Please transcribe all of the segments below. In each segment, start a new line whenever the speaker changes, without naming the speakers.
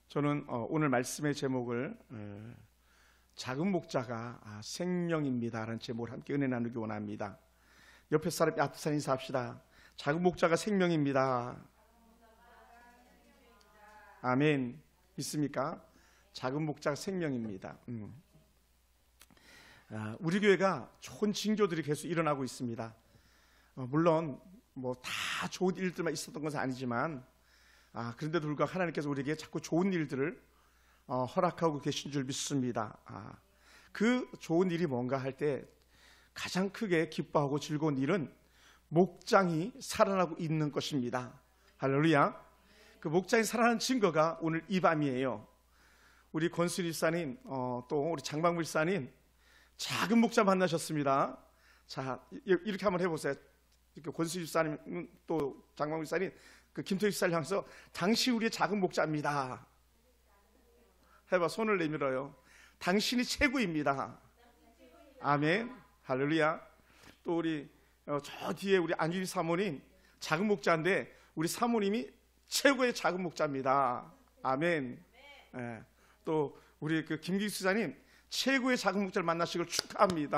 저는 오늘 말씀의 제목을 작은 목자가 생명입니다라는 제목을 함께 은혜 나누기 원합니다. 옆에 사람 앞 사람 인사합시다. 작은 목자가 생명입니다. 아멘. 믿습니까? 작은 목자가 생명입니다. 우리 교회가 좋은 징조들이 계속 일어나고 있습니다. 물론 뭐 다 좋은 일들만 있었던 것은 아니지만 그런데도 불구하고 하나님께서 우리에게 자꾸 좋은 일들을 허락하고 계신 줄 믿습니다. 그 좋은 일이 뭔가 할 때 가장 크게 기뻐하고 즐거운 일은 목장이 살아나고 있는 것입니다. 할렐루야. 그 목장이 살아나는 증거가 오늘 이 밤이에요. 우리 권수 일사님 또 우리 장방무 일사님 작은 목자 만나셨습니다. 자, 이렇게 한번 해보세요. 권수 일사님 또 장방무 일사님 그 김토익 씨를 향해서 당신 우리의 작은 목자입니다. 해봐. 손을 내밀어요. 당신이 최고입니다. 아멘. 할렐루야. 또 우리 저 뒤에 우리 안유리 사모님 작은 목자인데 우리 사모님이 최고의 작은 목자입니다. 아멘. 또 우리 그 김기수 사님 최고의 작은 목자를 만나시길 축하합니다.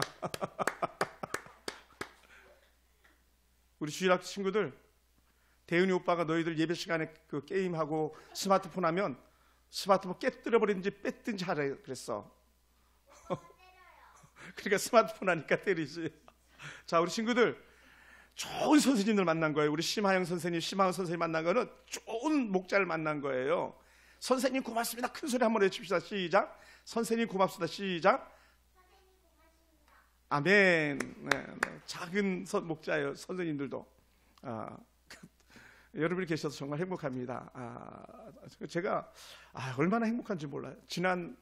우리 주일학교 친구들 대은이 오빠가 너희들 예배 시간에 그 게임하고 스마트폰 하면 스마트폰 깨뜨려버리든지 뺐든지 하라 그랬어. 그러니까 스마트폰 하니까 때리지. 자, 우리 친구들 좋은 선생님들 만난 거예요. 우리 심하영 선생님, 심하영 선생님 만난 거는 좋은 목자를 만난 거예요. 선생님 고맙습니다. 큰 소리 한번 해줍시다. 시작. 선생님 고맙습니다. 시작. 아멘. 네. 작은 목자예요. 선생님들도. 여러분이 계셔서 정말 행복합니다. 제가 얼마나 행복한지 몰라요. 지난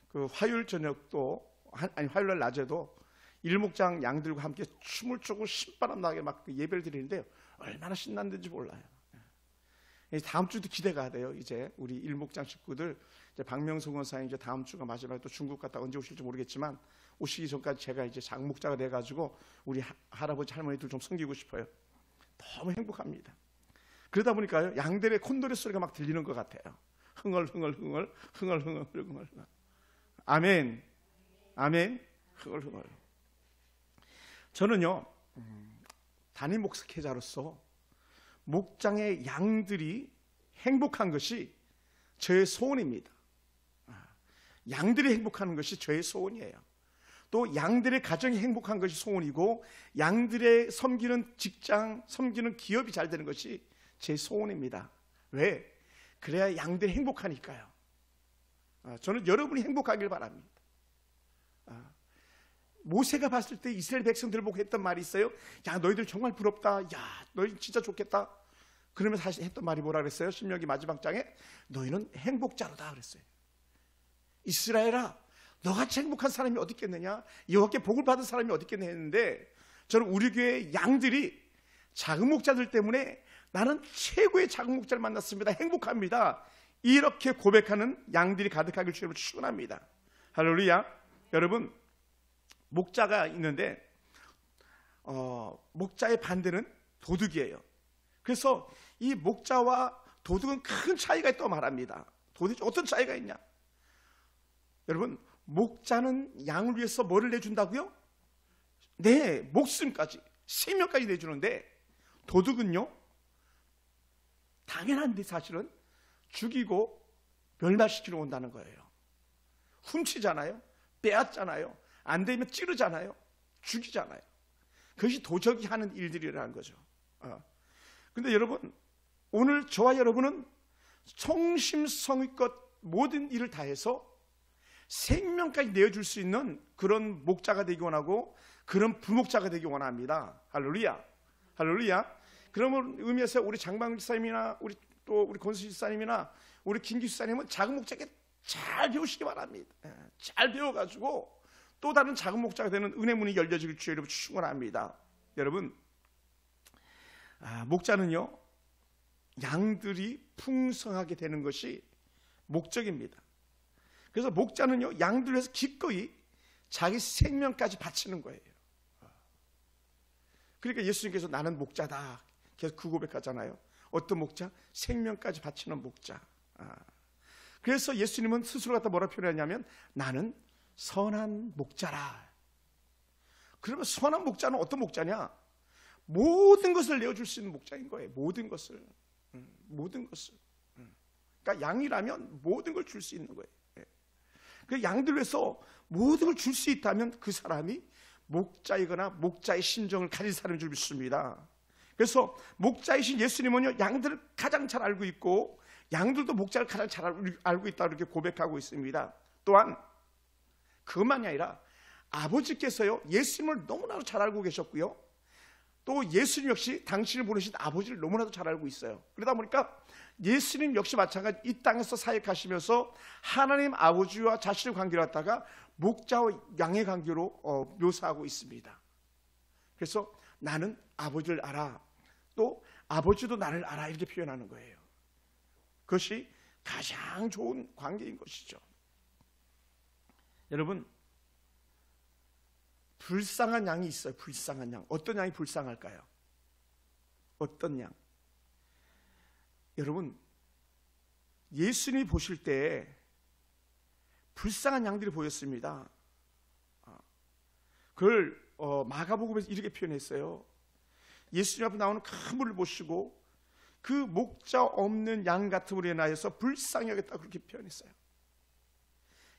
그 화요일 저녁도 화요일 날 낮에도 일목장 양들과 함께 춤을 추고 신바람 나게 막 예배를 드리는데요. 얼마나 신났는지 몰라요. 다음 주도 기대가 돼요. 이제 우리 일목장 식구들 이제 박명수 권사님 이제 다음 주가 마지막에 또 중국 갔다 언제 오실지 모르겠지만 오시기 전까지 제가 이제 장목자가 돼가지고 우리 할아버지 할머니들 좀 섬기고 싶어요. 너무 행복합니다. 그러다 보니까요 양들의 콘도레 소리가 막 들리는 것 같아요. 흥얼흥얼. 아멘. 아멘. 흥얼흥얼. 저는요 담임 목사자로서 목장의 양들이 행복한 것이 저의 소원입니다. 양들이 행복하는 것이 저의 소원이에요. 또 양들의 가정이 행복한 것이 소원이고 양들의 섬기는 직장, 섬기는 기업이 잘 되는 것이 제 소원입니다. 왜? 그래야 양들이 행복하니까요. 저는 여러분이 행복하길 바랍니다. 모세가 봤을 때 이스라엘 백성들을 보고 했던 말이 있어요. 야, 너희들 정말 부럽다. 야, 너희 진짜 좋겠다. 그러면서 사실 했던 말이 뭐라 그랬어요? 신명기 마지막 장에 너희는 행복자로다 그랬어요. 이스라엘아, 너같이 행복한 사람이 어디 있겠느냐? 여호와께 복을 받은 사람이 어디 있겠느냐 했는데 저는 우리 교회 양들이 작은 목자들 때문에 나는 최고의 작은 목자를 만났습니다. 행복합니다. 이렇게 고백하는 양들이 가득하길 주님을 축원합니다. 할렐루야. 여러분, 목자가 있는데 목자의 반대는 도둑이에요. 그래서 이 목자와 도둑은 큰 차이가 있다고 말합니다. 도대체 어떤 차이가 있냐? 여러분, 목자는 양을 위해서 뭐를 내준다고요? 네, 목숨까지, 생명까지 내주는데 도둑은요 당연한데 사실은 죽이고 멸망시키러 온다는 거예요. 훔치잖아요. 빼앗잖아요. 안 되면 찌르잖아요. 죽이잖아요. 그것이 도적이 하는 일들이라는 거죠. 그런데 여러분, 오늘 저와 여러분은 성심성의껏 모든 일을 다해서 생명까지 내어줄 수 있는 그런 목자가 되기 원하고 그런 부목자가 되기 원합니다. 할렐루야. 할렐루야. 그러면 의미에서 우리 장방기 집사님이나 우리 권수 집사님이나 우리 김기수 집사님은 작은 목자에게 잘 배우시기 바랍니다. 잘 배워가지고 또 다른 작은 목자가 되는 은혜 문이 열려지길 주여 여러분 축원합니다. 여러분, 목자는요 양들이 풍성하게 되는 것이 목적입니다. 그래서 목자는요 양들을 위해서 기꺼이 자기 생명까지 바치는 거예요. 그러니까 예수님께서 나는 목자다 계속 그 고백하잖아요. 어떤 목자? 생명까지 바치는 목자. 그래서 예수님은 스스로 갖다 뭐라 표현하냐면 나는 선한 목자라. 그러면 선한 목자는 어떤 목자냐? 모든 것을 내어줄 수 있는 목자인 거예요. 모든 것을. 그러니까 양이라면 모든 걸 줄 수 있는 거예요. 그 양들 위해서 모든 걸 줄 수 있다면 그 사람이 목자이거나 목자의 심정을 가진 사람인 줄 믿습니다. 그래서 목자이신 예수님은요, 양들을 가장 잘 알고 있고 양들도 목자를 가장 잘 알고 있다 이렇게 고백하고 있습니다. 또한 그것만이 아니라 아버지께서요, 예수님을 너무나도 잘 알고 계셨고요, 또 예수님 역시 당신을 보내신 아버지를 너무나도 잘 알고 있어요. 그러다 보니까 예수님 역시 마찬가지 이 땅에서 사역하시면서 하나님 아버지와 자신의 관계를 갖다가 목자와 양의 관계로 묘사하고 있습니다. 그래서 나는 아버지를 알아, 또 아버지도 나를 알아, 이렇게 표현하는 거예요. 그것이 가장 좋은 관계인 것이죠. 여러분, 불쌍한 양이 있어요. 불쌍한 양. 어떤 양이 불쌍할까요? 어떤 양? 여러분, 예수님이 보실 때 불쌍한 양들이 보였습니다. 그걸 마가복음에서 이렇게 표현했어요. 예수님 앞에 나오는 큰 물을 보시고 그 목자 없는 양 같음으로 인하여서 불쌍히 여겼다, 그렇게 표현했어요.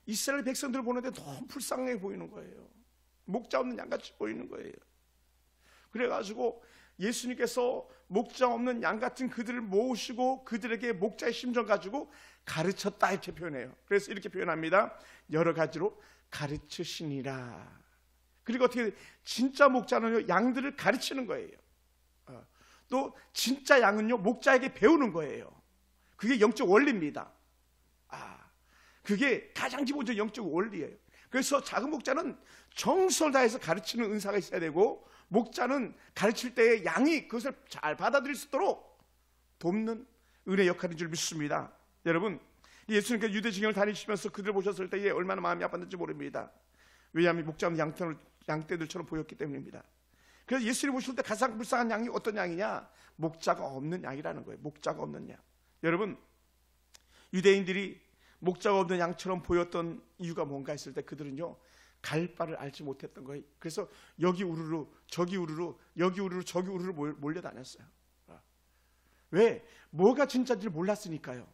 이스라엘 백성들을 보는데 너무 불쌍해 보이는 거예요. 목자 없는 양같이 보이는 거예요. 그래가지고 예수님께서 목자 없는 양 같은 그들을 모으시고 그들에게 목자의 심정 가지고 가르쳤다, 이렇게 표현해요. 그래서 이렇게 표현합니다. 여러 가지로 가르치시니라. 그리고 어떻게 진짜 목자는요, 양들을 가르치는 거예요. 또 진짜 양은요, 목자에게 배우는 거예요. 그게 영적 원리입니다. 그게 가장 기본적인 영적 원리예요. 그래서 작은 목자는 정성을 다해서 가르치는 은사가 있어야 되고, 목자는 가르칠 때에 양이 그것을 잘 받아들일 수 있도록 돕는 은혜 역할인 줄 믿습니다. 여러분, 예수님께서 유대 지경을 다니시면서 그들을 보셨을 때에 얼마나 마음이 아팠는지 모릅니다. 왜냐하면 목자 없는 양떼들처럼 보였기 때문입니다. 그래서 예수님 보실 때 가장 불쌍한 양이 어떤 양이냐? 목자가 없는 양이라는 거예요. 목자가 없는 양. 여러분, 유대인들이 목자가 없는 양처럼 보였던 이유가 뭔가 했을 때 그들은요, 갈 바를 알지 못했던 거예요. 그래서 여기 우르르 저기 우르르, 여기 우르르 저기 우르르 몰려다녔어요. 왜? 뭐가 진짜인지를 몰랐으니까요.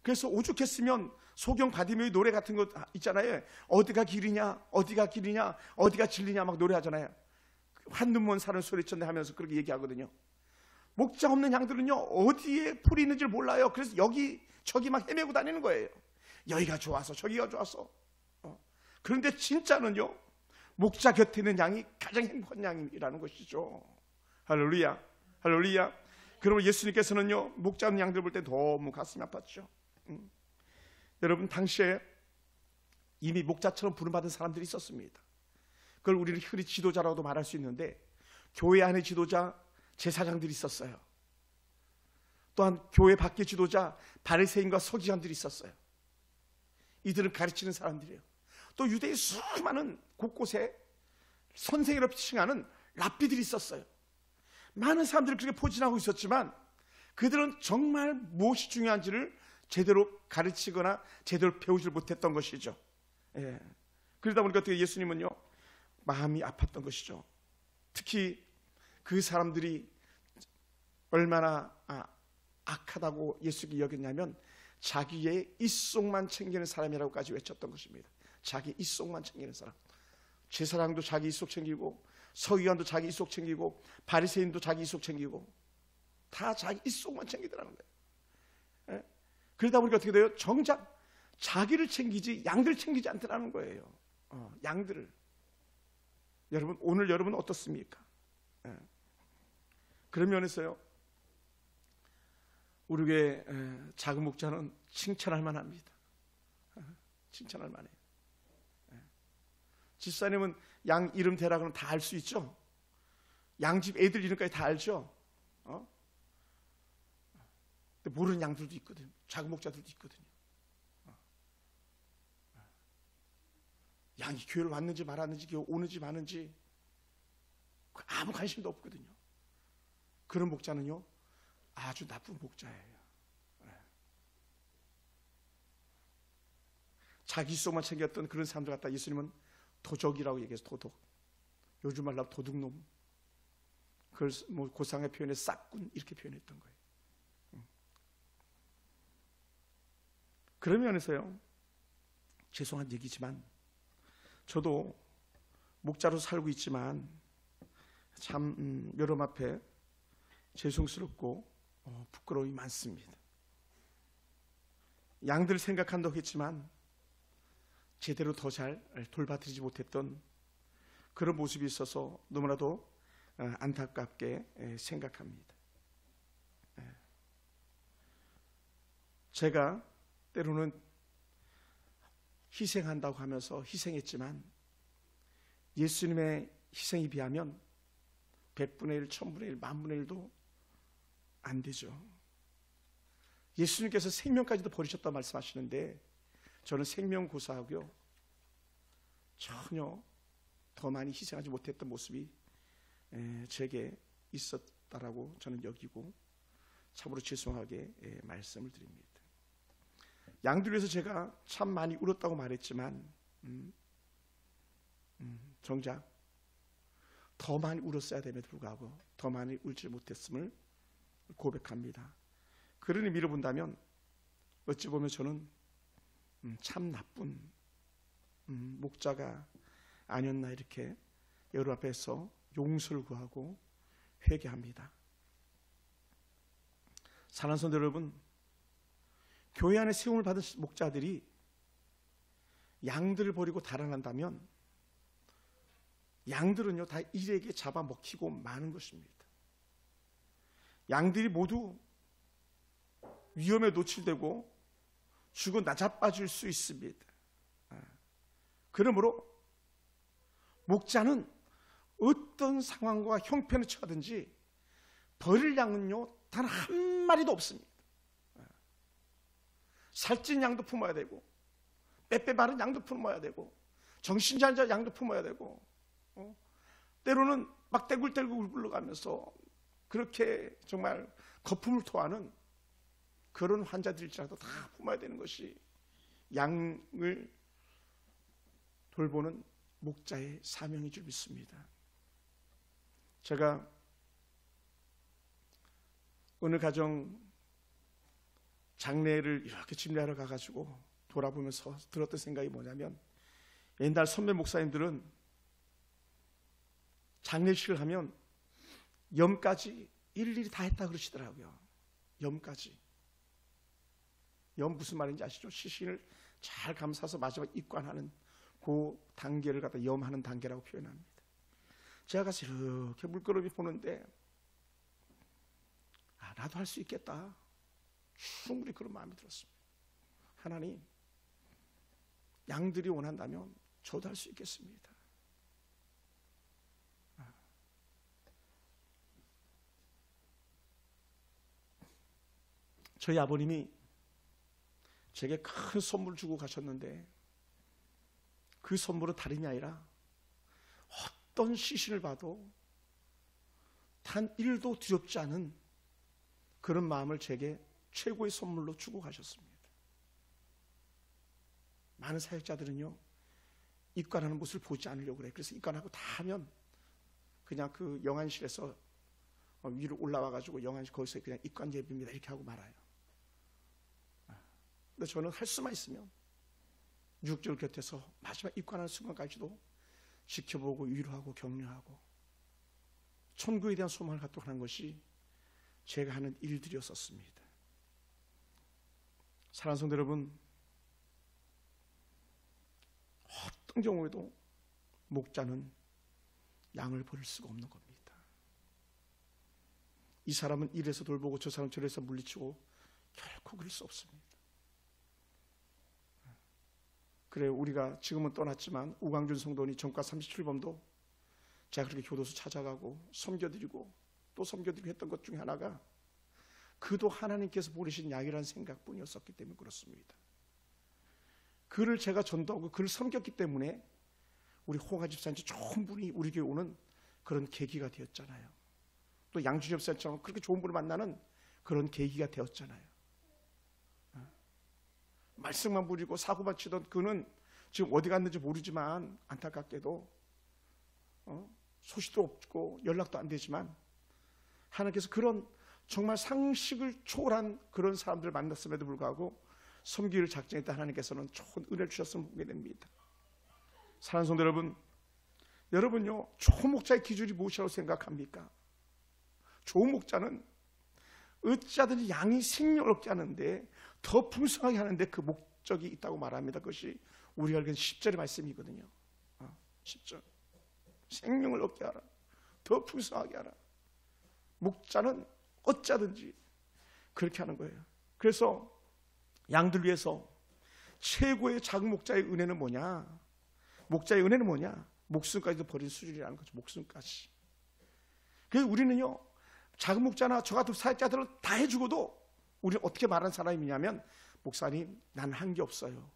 그래서 오죽했으면 소경 바디메의 노래 같은 거 있잖아요. 어디가 길이냐, 어디가 길이냐, 어디가 진리냐 막 노래하잖아요. 한눈먼 산을 소리쳤네 하면서 그렇게 얘기하거든요. 목자 없는 양들은요, 어디에 풀이 있는지를 몰라요. 그래서 여기 저기 막 헤매고 다니는 거예요. 여기가 좋아서 저기가 좋아서. 그런데 진짜는요, 목자 곁에 있는 양이 가장 행복한 양이라는 것이죠. 할렐루야, 할렐루야. 그러면 예수님께서는요, 목자 없는 양들 볼 때 너무 가슴이 아팠죠. 여러분, 당시에 이미 목자처럼 부름받은 사람들이 있었습니다. 그걸 우리는 흔히 지도자라고도 말할 수 있는데, 교회 안에 지도자, 제사장들이 있었어요. 또한 교회 밖의 지도자, 바리새인과 서기관들이 있었어요. 이들은 가르치는 사람들이에요. 또 유대의 수많은 곳곳에 선생이라고 칭하는 랍비들이 있었어요. 많은 사람들이 그렇게 포진하고 있었지만 그들은 정말 무엇이 중요한지를 제대로 가르치거나 제대로 배우지 못했던 것이죠. 그러다 보니까 어떻게 예수님은요, 마음이 아팠던 것이죠. 특히 그 사람들이 얼마나 악하다고 예수님이 여겼냐면 자기의 입속만 챙기는 사람이라고까지 외쳤던 것입니다. 자기 입속만 챙기는 사람. 제사장도 자기 입속 챙기고, 서기관도 자기 입속 챙기고, 바리새인도 자기 입속 챙기고, 다 자기 입속만 챙기더라는 거예요. 그러다 보니까 어떻게 돼요? 정작 자기를 챙기지 양들 챙기지 않더라는 거예요. 양들을. 여러분, 오늘 여러분은 어떻습니까? 그런 면에서요, 우리 교회 작은 목자는 칭찬할 만합니다. 칭찬할 만해요. 집사님은 양 이름 대라 그러면 다 알 수 있죠? 양집 애들 이름까지 다 알죠? 근데 모르는 양들도 있거든요. 작은 목자들도 있거든요. 양이 교회를 왔는지 말았는지, 교회 오는지 마는지 아무 관심도 없거든요. 그런 목자는요, 아주 나쁜 목자예요. 자기 속만 챙겼던 그런 사람들 갖다 예수님은 도적이라고 얘기해서 도둑. 요즘 말로 도둑놈. 그걸 뭐 고상의 표현에 싹군 이렇게 표현했던 거예요. 그런 면에서요, 죄송한 얘기지만 저도 목자로 살고 있지만 참 여러분 앞에 죄송스럽고 부끄러움이 많습니다. 양들 생각한다고 했지만 제대로 더 잘 돌봐드리지 못했던 그런 모습이 있어서 너무나도 안타깝게 생각합니다. 제가 때로는 희생한다고 하면서 희생했지만 예수님의 희생에 비하면 100분의 1, 1000분의 1, 만분의 1도 안 되죠. 예수님께서 생명까지도 버리셨다고 말씀하시는데 저는 생명 고사하고요, 전혀 더 많이 희생하지 못했던 모습이 제게 있었다라고 저는 여기고 참으로 죄송하게 말씀을 드립니다. 양들 위해서 제가 참 많이 울었다고 말했지만 정작 더 많이 울었어야 됨에도 불구하고 더 많이 울지 못했음을 고백합니다. 그런 의미로 본다면 어찌 보면 저는 참 나쁜 목자가 아니었나 이렇게 여러분 앞에서 용서를 구하고 회개합니다. 사랑하는 성도 여러분, 교회 안에 세움을 받은 목자들이 양들을 버리고 달아난다면 양들은요 다 일에게 잡아먹히고 마는 것입니다. 양들이 모두 위험에 노출되고 죽어 나자빠질 수 있습니다. 그러므로 목자는 어떤 상황과 형편에 처하든지 버릴 양은요 단 한 마리도 없습니다. 살찐 양도 품어야 되고 빼빼 마른 양도 품어야 되고 정신잔자 양도 품어야 되고 때로는 막 떼굴떼굴 굴러가면서 그렇게 정말 거품을 토하는 그런 환자들일지라도 다 품어야 되는 것이 양을 돌보는 목자의 사명인 줄 믿습니다. 제가 어느 가정 장례를 이렇게 집례하러 가가지고 돌아보면서 들었던 생각이 뭐냐면, 옛날 선배 목사님들은 장례식을 하면 염까지 일일이 다 했다 그러시더라고요. 염까지. 염 무슨 말인지 아시죠? 시신을 잘 감싸서 마지막 입관하는 그 단계를 갖다 염하는 단계라고 표현합니다. 제가 가서 이렇게 물끄러미 보는데 나도 할 수 있겠다. 충분히 그런 마음이 들었습니다. 하나님, 양들이 원한다면 저도 할 수 있겠습니다. 저희 아버님이 제게 큰 선물을 주고 가셨는데 그 선물은 다름이 아니라 어떤 시신을 봐도 단 1도 두렵지 않은 그런 마음을 제게 최고의 선물로 주고 가셨습니다. 많은 사역자들은요 입관하는 모습을 보지 않으려고 그래요. 그래서 입관하고 다 하면 그냥 그 영안실에서 위로 올라와 가지고 영안실 거기서 그냥 입관 예배입니다 이렇게 하고 말아요. 근데 저는 할 수만 있으면 유족들 곁에서 마지막 입관하는 순간까지도 지켜보고 위로하고 격려하고 천국에 대한 소망을 갖도록 하는 것이 제가 하는 일들이었었습니다. 사랑하는 성도 여러분, 어떤 경우에도 목자는 양을 버릴 수가 없는 겁니다. 이 사람은 이래서 돌보고 저 사람은 저래서 물리치고 결코 그럴 수 없습니다. 그래, 우리가 지금은 떠났지만 우광준 성도니 전과 37범도 제가 그렇게 교도소 찾아가고 섬겨드리고 또 섬겨드리고 했던 것 중에 하나가 그도 하나님께서 보내신 양이라는 생각뿐이었었기 때문에 그렇습니다. 그를 제가 전도하고 그를 섬겼기 때문에 우리 호가 집사님 좋은 분이 우리 교회 오는 그런 계기가 되었잖아요. 또 양주 집사님처럼 그렇게 좋은 분을 만나는 그런 계기가 되었잖아요. 말썽만 부리고 사고만 치던 그는 지금 어디 갔는지 모르지만 안타깝게도 소식도 없고 연락도 안 되지만 하나님께서 그런 정말 상식을 초월한 그런 사람들을 만났음에도 불구하고 섬기기를 작정했다 하나님께서는 좋은 은혜를 주셨음을 보게 됩니다. 사랑하는 성도 여러분, 여러분요, 좋은 목자의 기준이 무엇이라고 생각합니까? 좋은 목자는 어찌하든지 양이 생명을 얻게 하는데 더 풍성하게 하는데 그 목적이 있다고 말합니다. 그것이 우리가 알기는 10절의 말씀이거든요. 10절. 생명을 얻게 하라. 더 풍성하게 하라. 목자는 어찌하든지 그렇게 하는 거예요. 그래서 양들 위해서 최고의 작은 목자의 은혜는 뭐냐? 목자의 은혜는 뭐냐? 목숨까지도 버린 수준이라는 거죠. 목숨까지. 그래서 우리는요, 작은 목자나 저 같은 사역자들을 다 해주고도 우리는 어떻게 말하는 사람이냐면, 목사님, 나는 한 게 없어요.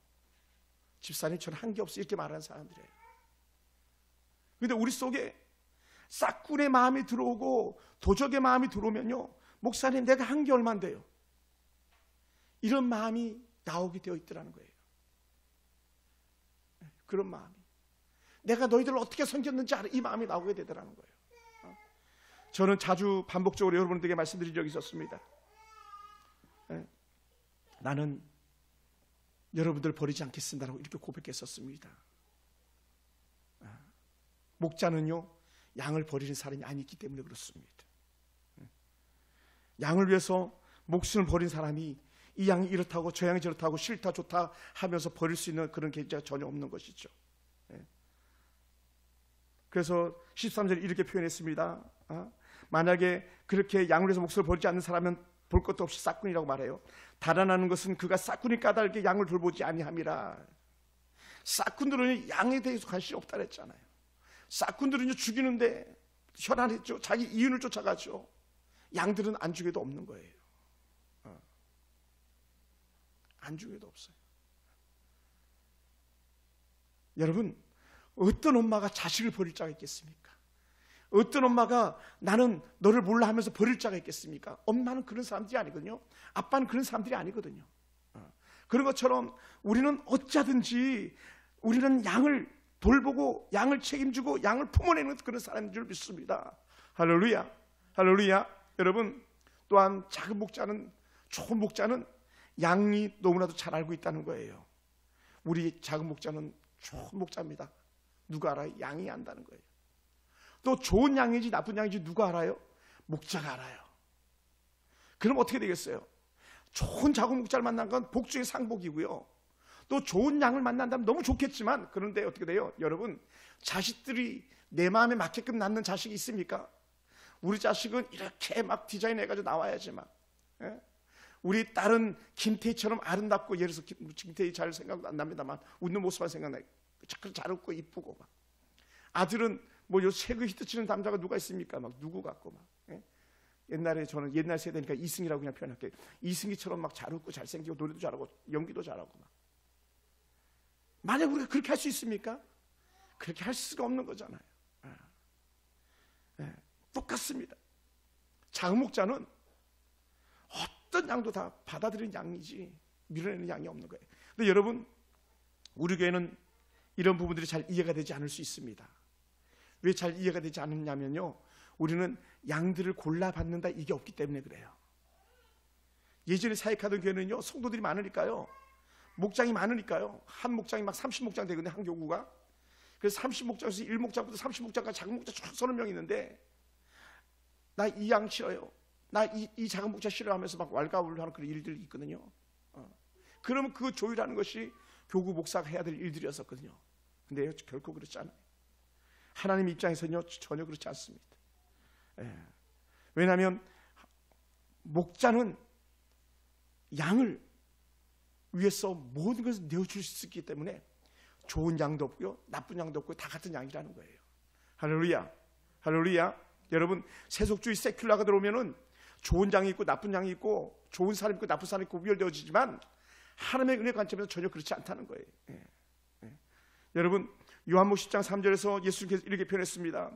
집사님, 저는 한 게 없어요. 이렇게 말하는 사람들이에요. 그런데 우리 속에 싹군의 마음이 들어오고 도적의 마음이 들어오면요, 목사님, 내가 한 게 얼만데요? 이런 마음이 나오게 되어 있더라는 거예요. 그런 마음이. 내가 너희들을 어떻게 섬겼는지 알아. 이 마음이 나오게 되더라는 거예요. 저는 자주 반복적으로 여러분들에게 말씀드린 적이 있었습니다. 나는 여러분들 버리지 않겠습니다라고 이렇게 고백했었습니다. 목자는요, 양을 버리는 사람이 아니기 때문에 그렇습니다. 양을 위해서 목숨을 버린 사람이 이 양이 이렇다고 저 양이 저렇다고 싫다 좋다 하면서 버릴 수 있는 그런 계기가 전혀 없는 것이죠. 그래서 13절에 이렇게 표현했습니다. 만약에 그렇게 양을 위해서 목숨을 버리지 않는 사람은 볼 것도 없이 싹군이라고 말해요. 달아나는 것은 그가 싹군이 까닭에 양을 돌보지 아니함이라. 싹군들은 양에 대해서 관심이 없다 그랬잖아요. 싹군들은 죽이는데 혈안했죠. 자기 이윤을 쫓아가죠. 양들은 안중에도 없는 거예요. 안중에도 없어요. 여러분, 어떤 엄마가 자식을 버릴 자가 있겠습니까? 어떤 엄마가 나는 너를 몰라 하면서 버릴 자가 있겠습니까? 엄마는 그런 사람들이 아니거든요. 아빠는 그런 사람들이 아니거든요. 그런 것처럼 우리는 어찌하든지 우리는 양을 돌보고 양을 책임지고 양을 품어내는 그런 사람인 줄 믿습니다. 할렐루야. 할렐루야. 여러분, 또한 작은 목자는, 좋은 목자는 양이 너무나도 잘 알고 있다는 거예요. 우리 작은 목자는 좋은 목자입니다. 누가 알아요? 양이 안다는 거예요. 또 좋은 양인지 나쁜 양인지 누가 알아요? 목자가 알아요. 그럼 어떻게 되겠어요? 좋은 작은 목자를 만난 건 복 중에 상복이고요. 또 좋은 양을 만난다면 너무 좋겠지만, 그런데 어떻게 돼요? 여러분, 자식들이 내 마음에 맞게끔 낳는 자식이 있습니까? 우리 자식은 이렇게 막 디자인해가지고 나와야지 막. 우리 딸은 김태희처럼 아름답고, 예를 들어서 김태희 잘 생각 안 납니다만 웃는 모습만 생각나요. 잘 웃고 이쁘고 막. 아들은 뭐 요 세그 히트치는 남자가 누가 있습니까? 막 누구 같고 막. 옛날에 저는 옛날 세대니까 이승이라고 그냥 표현할게요. 이승이처럼 막 잘 웃고 잘생기고 노래도 잘하고 연기도 잘하고 막. 만약 우리가 그렇게 할 수 있습니까? 그렇게 할 수가 없는 거잖아요. 똑같습니다. 작은 목자는 어떤 양도 다 받아들이는 양이지 밀어내는 양이 없는 거예요. 근데 여러분, 우리 교회는 이런 부분들이 잘 이해가 되지 않을 수 있습니다. 왜 잘 이해가 되지 않느냐면요, 우리는 양들을 골라받는다 이게 없기 때문에 그래요. 예전에 사역하던 교회는요, 성도들이 많으니까요, 목장이 많으니까요, 한 목장이 막 30목장 되거든요, 한 교구가. 그래서 30목장에서 1목장부터 30목장까지 작은 목장 쭉 30명 있는데, 나 이 양 싫어요, 나 이 작은 목장 싫어하면서 막 왈가왈부하는 그런 일들이 있거든요. 그러면 그 조율하는 것이 교구 목사가 해야 될 일들이었었거든요. 근데 결코 그렇지 않아요. 하나님 입장에서는요, 전혀 그렇지 않습니다. 왜냐하면 목자는 양을 위해서 모든 것을 내어줄 수 있기 때문에 좋은 양도 없고요, 나쁜 양도 없고 다 같은 양이라는 거예요. 할렐루야. 할렐루야. 여러분, 세속주의 세큘라가 들어오면은 좋은 양이 있고 나쁜 양이 있고 좋은 사람이 있고 나쁜 사람이 있고 구별되어지지만 하나님의 은혜 관점에서 전혀 그렇지 않다는 거예요. 여러분, 요한복음 10장 3절에서 예수님께서 이렇게 표현했습니다.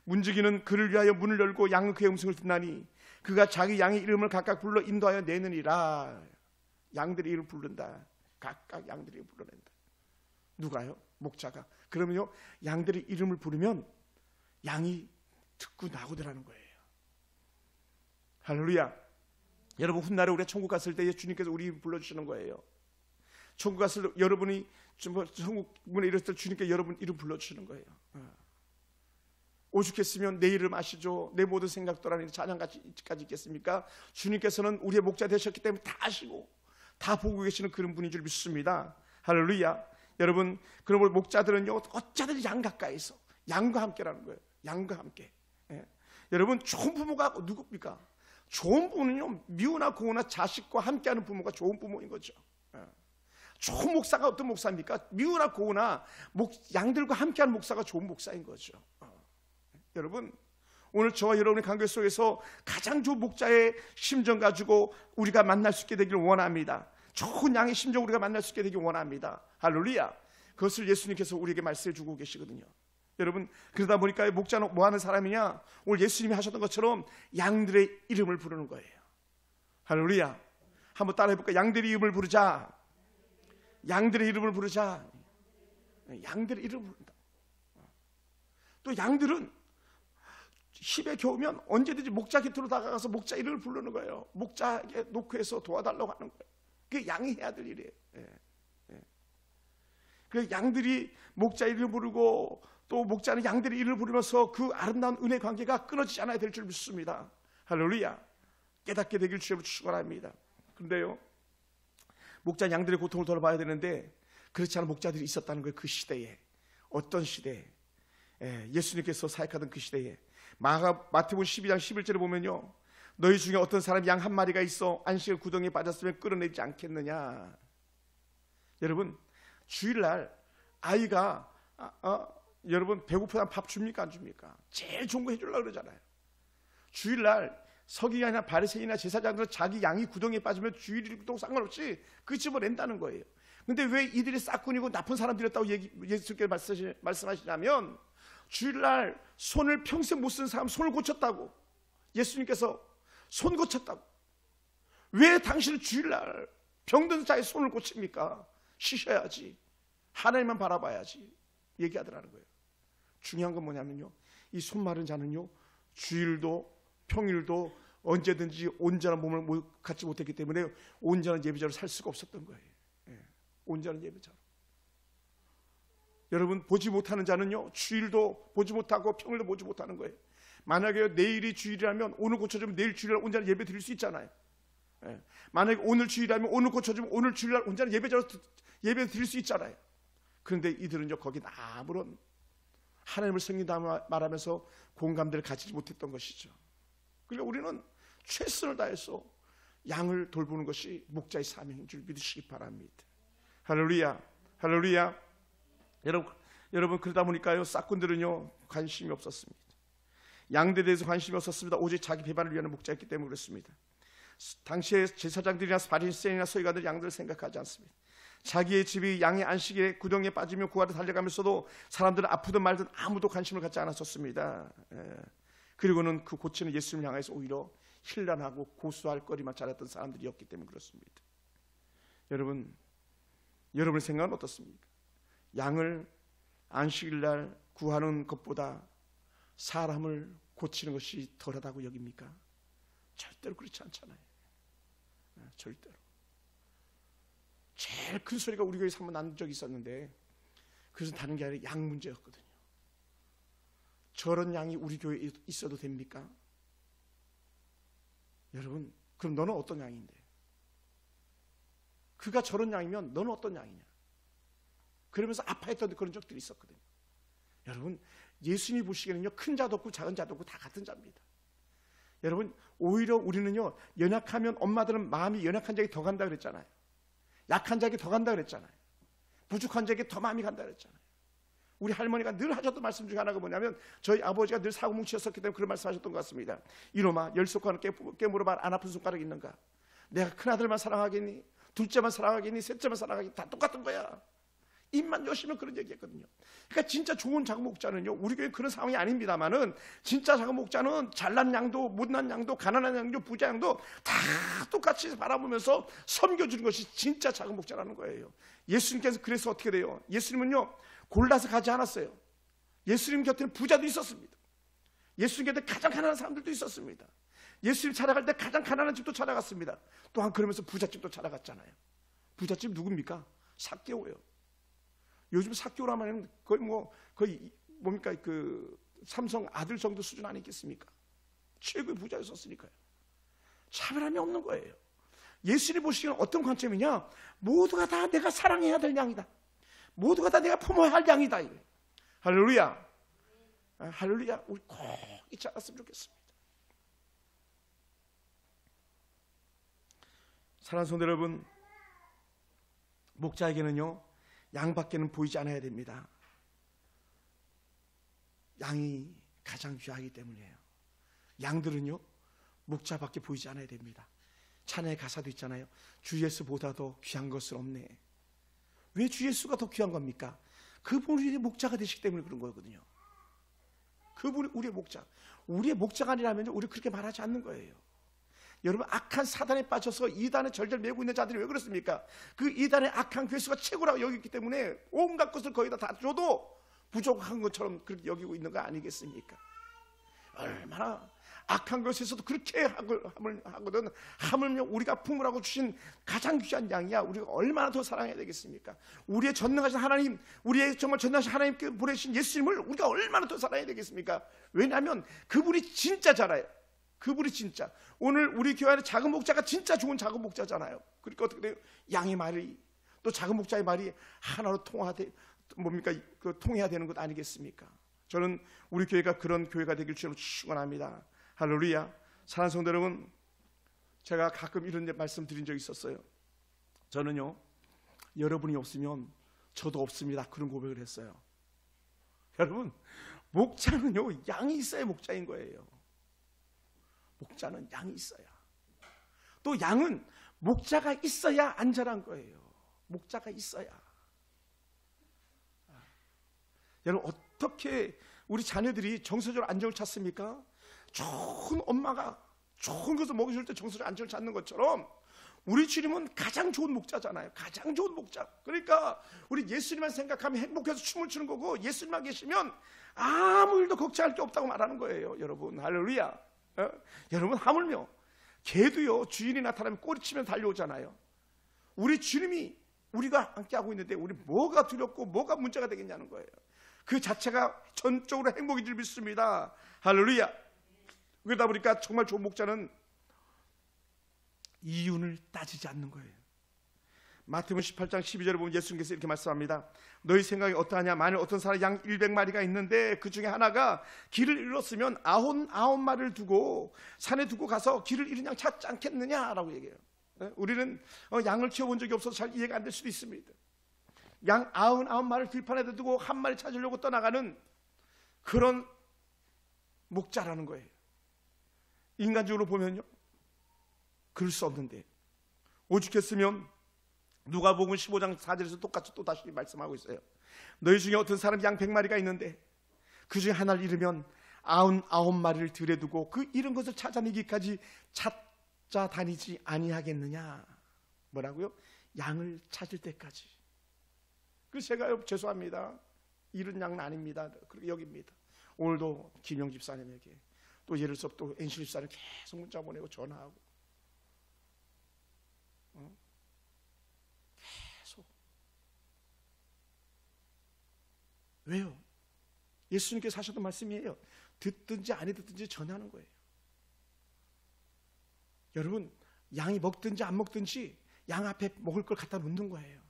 문지기는 그를 위하여 문을 열고 양은 그의 음성을 듣나니 그가 자기 양의 이름을 각각 불러 인도하여 내느니라. 양들의 이름을 부른다. 각각 양들이 불러낸다. 누가요? 목자가. 그러면요, 양들의 이름을 부르면 양이 듣고 나오더라는 거예요. 할렐루야. 여러분, 훗날에 우리가 천국 갔을 때에 주님께서 우리 이름 불러주시는 거예요. 천국 갔을 때 여러분이 천국 문에 이랬을 때 주님께 여러분 이름 불러주시는 거예요. 오죽했으면 내 이름 아시죠? 내 모든 생각 떠나니 찬양까지 있겠습니까? 주님께서는 우리의 목자 되셨기 때문에 다 아시고 다 보고 계시는 그런 분인 줄 믿습니다. 할렐루야. 여러분, 그러므로 목자들은요, 어쩌든 양 가까이서 양과 함께라는 거예요. 양과 함께. 여러분, 좋은 부모가 누굽니까? 좋은 부모는요, 미우나 고우나 자식과 함께하는 부모가 좋은 부모인 거죠. 좋은 목사가 어떤 목사입니까? 미우나 고우나 양들과 함께하는 목사가 좋은 목사인 거죠. 여러분, 오늘 저와 여러분의 관계 속에서 가장 좋은 목자의 심정 가지고 우리가 만날 수 있게 되기를 원합니다. 좋은 양의 심정 우리가 만날 수 있게 되기를 원합니다. 할렐루야. 그것을 예수님께서 우리에게 말씀해 주고 계시거든요. 여러분, 그러다 보니까 목자는 뭐 하는 사람이냐? 오늘 예수님이 하셨던 것처럼 양들의 이름을 부르는 거예요. 할렐루야. 한번 따라해 볼까요? 양들의 이름을 부르자. 양들의 이름을 부르자. 양들의 이름을 부른다. 또 양들은 힘에 겨우면 언제든지 목자 곁으로 다가가서 목자 이름을 부르는 거예요. 목자에게 노크해서 도와달라고 하는 거예요. 그게 양이 해야 될 일이에요. 그 양들이 목자 이름을 부르고 또 목자는 양들의 이름을 부르면서 그 아름다운 은혜 관계가 끊어지지 않아야 될 줄 믿습니다. 할렐루야. 깨닫게 되길 주님으로 축원합니다. 그런데요, 목자는 양들의 고통을 돌아봐야 되는데 그렇지 않은 목자들이 있었다는 거예요. 그 시대에. 어떤 시대에? 예수님께서 사역하던 그 시대에. 마태복음 12장 11절에 보면요, 너희 중에 어떤 사람이 양 한 마리가 있어 안식일 구덩이에 빠졌으면 끌어내지 않겠느냐. 여러분, 주일날 아이가 여러분 배고프다면 밥 줍니까 안 줍니까? 제일 좋은 거 해주려고 그러잖아요. 주일날 서기관이나 바리새인이나 제사장들은 자기 양이 구덩이에 빠지면 주일도 상관없이 그 집을 낸다는 거예요. 근데 왜 이들이 싹군이고 나쁜 사람들이었다고 예수님께서 말씀하시냐면, 주일날 손을 평생 못 쓴 사람 손을 고쳤다고. 예수님께서 손 고쳤다고. 왜 당신은 주일날 병든 자의 손을 고칩니까? 쉬셔야지. 하나님만 바라봐야지. 얘기하더라는 거예요. 중요한 건 뭐냐면요, 이 손 마른 자는요, 주일도 평일도 언제든지 온전한 몸을 갖지 못했기 때문에 온전한 예배자로 살 수가 없었던 거예요. 온전한 예배자로. 여러분, 보지 못하는 자는요, 주일도 보지 못하고 평일도 보지 못하는 거예요. 만약에 내일이 주일이라면 오늘 고쳐주면 내일 주일날 온전한 예배 드릴 수 있잖아요. 만약에 오늘 주일이라면 오늘 고쳐주면 오늘 주일날 온전한 예배자로 예배 드릴 수 있잖아요. 그런데 이들은요, 거기 아무런 하나님을 섬긴다 말하면서 공감대를 가지지 못했던 것이죠. 그러니까 우리는 최선을 다해서 양을 돌보는 것이 목자의 사명인 줄 믿으시기 바랍니다. 할렐루야. 할렐루야. 여러분, 그러다 보니까요, 싹군들은요 관심이 없었습니다. 양들에 대해서 관심이 없었습니다. 오직 자기 배반을 위한 목자였기 때문에 그렇습니다. 당시에 제사장들이나 바리새인이나 서기관들이 양들을 생각하지 않습니다. 자기의 집이 양의 안식에 구덩이에 빠지며 구하러 달려가면서도 사람들은 아프든 말든 아무도 관심을 갖지 않았었습니다. 그리고는 그 고치는 예수님을 향해서 오히려 힐난하고 고수할 거리만 잘했던 사람들이었기 때문에 그렇습니다. 여러분의 생각은 어떻습니까? 양을 안식일날 구하는 것보다 사람을 고치는 것이 덜하다고 여깁니까? 절대로 그렇지 않잖아요. 절대로. 제일 큰 소리가 우리 교회에서 한번 난 적이 있었는데, 그것은 다른 게 아니라 양 문제였거든요. 저런 양이 우리 교회에 있어도 됩니까? 여러분, 그럼 너는 어떤 양인데? 그가 저런 양이면 너는 어떤 양이냐? 그러면서 아파했던 그런 적들이 있었거든요. 여러분, 예수님이 보시기에는요, 큰 자도 없고 작은 자도 없고 다 같은 자입니다. 여러분, 오히려 우리는요, 연약하면 엄마들은 마음이 연약한 자에게 더 간다 그랬잖아요. 약한 자에게 더 간다 그랬잖아요. 부족한 자에게 더 마음이 간다 그랬잖아요. 우리 할머니가 늘 하셨던 말씀 중에 하나가 뭐냐면, 저희 아버지가 늘 사고뭉치였었기 때문에 그런 말씀하셨던 것 같습니다. 이놈아, 열 손가락 깨물어봐. 안 아픈 손가락 있는가? 내가 큰 아들만 사랑하겠니? 둘째만 사랑하겠니? 셋째만 사랑하겠니? 다 똑같은 거야. 입만 여시면 그런 얘기했거든요. 그러니까 진짜 좋은 작은 목자는요, 우리 교회 그런 상황이 아닙니다만은 진짜 작은 목자는 잘난 양도 못난 양도 가난한 양도 부자 양도 다 똑같이 바라보면서 섬겨주는 것이 진짜 작은 목자라는 거예요. 예수님께서 그래서 어떻게 돼요? 예수님은요 골라서 가지 않았어요. 예수님 곁에는 부자도 있었습니다. 예수님 곁에 가장 가난한 사람들도 있었습니다. 예수님 찾아갈 때 가장 가난한 집도 찾아갔습니다. 또한 그러면서 부잣집도 찾아갔잖아요. 부잣집 누굽니까? 삭개오예요. 요즘 삭개오라면 하면 거의 뭡니까 그 삼성 아들 정도 수준 아니겠습니까? 최고의 부자였었으니까요. 차별함이 없는 거예요. 예수님 보시기에는 어떤 관점이냐? 모두가 다 내가 사랑해야 될 양이다. 모두가 다 내가 품어야 할 양이다. 할렐루야. 할렐루야. 우리 꼭 잊지 않았으면 좋겠습니다. 사랑하는 성도 여러분, 목자에게는요 양밖에는 보이지 않아야 됩니다. 양이 가장 귀하기 때문이에요. 양들은요 목자밖에 보이지 않아야 됩니다. 찬양의 가사도 있잖아요. 주 예수보다도 귀한 것은 없네. 왜 주 예수가 더 귀한 겁니까? 그분이 우리의 목자가 되시기 때문에 그런 거거든요. 그분이 우리의 목자. 우리의 목자가 아니라면 우리 그렇게 말하지 않는 거예요. 여러분, 악한 사단에 빠져서 이단에 절절 매고 있는 자들이 왜 그렇습니까? 그 이단의 악한 괴수가 최고라고 여기기 때문에 온갖 것을 거의 다 줘도 부족한 것처럼 그렇게 여기고 있는 거 아니겠습니까? 얼마나 악한 것에서도 그렇게 하거든. 하물며 우리가 품으라고 주신 가장 귀한 양이야. 우리가 얼마나 더 사랑해야 되겠습니까? 우리의 전능하신 하나님, 우리의 정말 전능하신 하나님께 보내신 예수님을 우리가 얼마나 더 사랑해야 되겠습니까? 왜냐하면 그분이 진짜 잘 알아요. 그분이 진짜. 오늘 우리 교회 안에 작은 목자가 진짜 좋은 작은 목자잖아요. 그러니까 어떻게 돼요? 양의 말이 또 작은 목자의 말이 하나로 통해야 되는 것 아니겠습니까? 저는 우리 교회가 그런 교회가 되길 주로 축원합니다. 할렐루야. 사랑하는 성도 여러분, 제가 가끔 이런 말씀 드린 적이 있었어요. 저는요 여러분이 없으면 저도 없습니다. 그런 고백을 했어요. 여러분, 목자는요 양이 있어야 목자인 거예요. 목자는 양이 있어야. 또 양은 목자가 있어야 안전한 거예요. 목자가 있어야. 여러분, 어떻게 우리 자녀들이 정서적으로 안정을 찾습니까? 좋은 엄마가 좋은 것을 먹여줄 때 정서적으로 안정을 찾는 것처럼 우리 주님은 가장 좋은 목자잖아요. 가장 좋은 목자. 그러니까 우리 예수님만 생각하면 행복해서 춤을 추는 거고, 예수님만 계시면 아무 일도 걱정할 게 없다고 말하는 거예요. 여러분, 할렐루야. 여러분, 하물며 개도요 주인이 나타나면 꼬리치면 달려오잖아요. 우리 주님이 우리가 함께하고 있는데 우리 뭐가 두렵고 뭐가 문제가 되겠냐는 거예요. 그 자체가 전적으로 행복인 줄 믿습니다. 할렐루야. 그러다 보니까 정말 좋은 목자는 이윤을 따지지 않는 거예요. 마태복음 18장 12절에 보면 예수님께서 이렇게 말씀합니다. 너희 생각이 어떠하냐? 만일 어떤 사람 양 100마리가 있는데 그 중에 하나가 길을 잃었으면 99마리를 두고 산에 두고 가서 길을 잃은 양 찾지 않겠느냐라고 얘기해요. 우리는 양을 키워본 적이 없어서 잘 이해가 안 될 수도 있습니다. 양 99마리를 들판에 두고 한 마리 찾으려고 떠나가는 그런 목자라는 거예요. 인간적으로 보면요 그럴 수 없는데, 오죽했으면 누가복음 15장 4절에서 똑같이 또 다시 말씀하고 있어요. 너희 중에 어떤 사람 양 100마리가 있는데 그 중에 하나를 잃으면 99마리를 들에 두고 그 잃은 것을 찾아내기까지 찾자 다니지 아니하겠느냐. 뭐라고요? 양을 찾을 때까지. 그래서 제가 죄송합니다. 잃은 양은 아닙니다. 그렇게 여깁니다. 오늘도 김영 집사님에게 또 예를 들어서 또 NC 집사님 계속 문자 보내고 전화하고 계속. 왜요? 예수님께서 하셨던 말씀이에요. 듣든지 안 듣든지 전하는 거예요. 여러분, 양이 먹든지 안 먹든지 양 앞에 먹을 걸 갖다 놓는 거예요.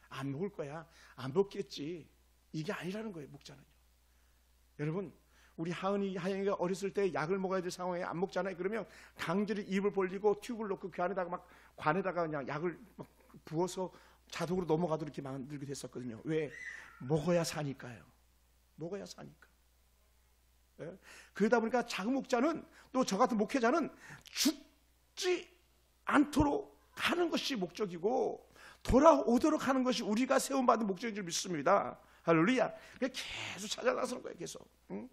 안 먹을 거야, 안 먹겠지, 이게 아니라는 거예요. 목자는요. 여러분, 우리 하영이가 어렸을 때 약을 먹어야 될 상황에 안 먹잖아요. 그러면 강제로 입을 벌리고 튜브를 넣고 그 안에다가 막 관에다가 그냥 약을 막 부어서 자동으로 넘어가도록 이렇게 만들게 됐었거든요. 왜? 먹어야 사니까요. 먹어야 사니까. 예? 그러다 보니까 작은 목자는, 또 저 같은 목회자는 죽지 않도록 가는 것이 목적이고 돌아오도록 하는 것이 우리가 세움받은 목적인 줄 믿습니다. 할렐루야. 계속 찾아나서는 거예요. 계속. 응?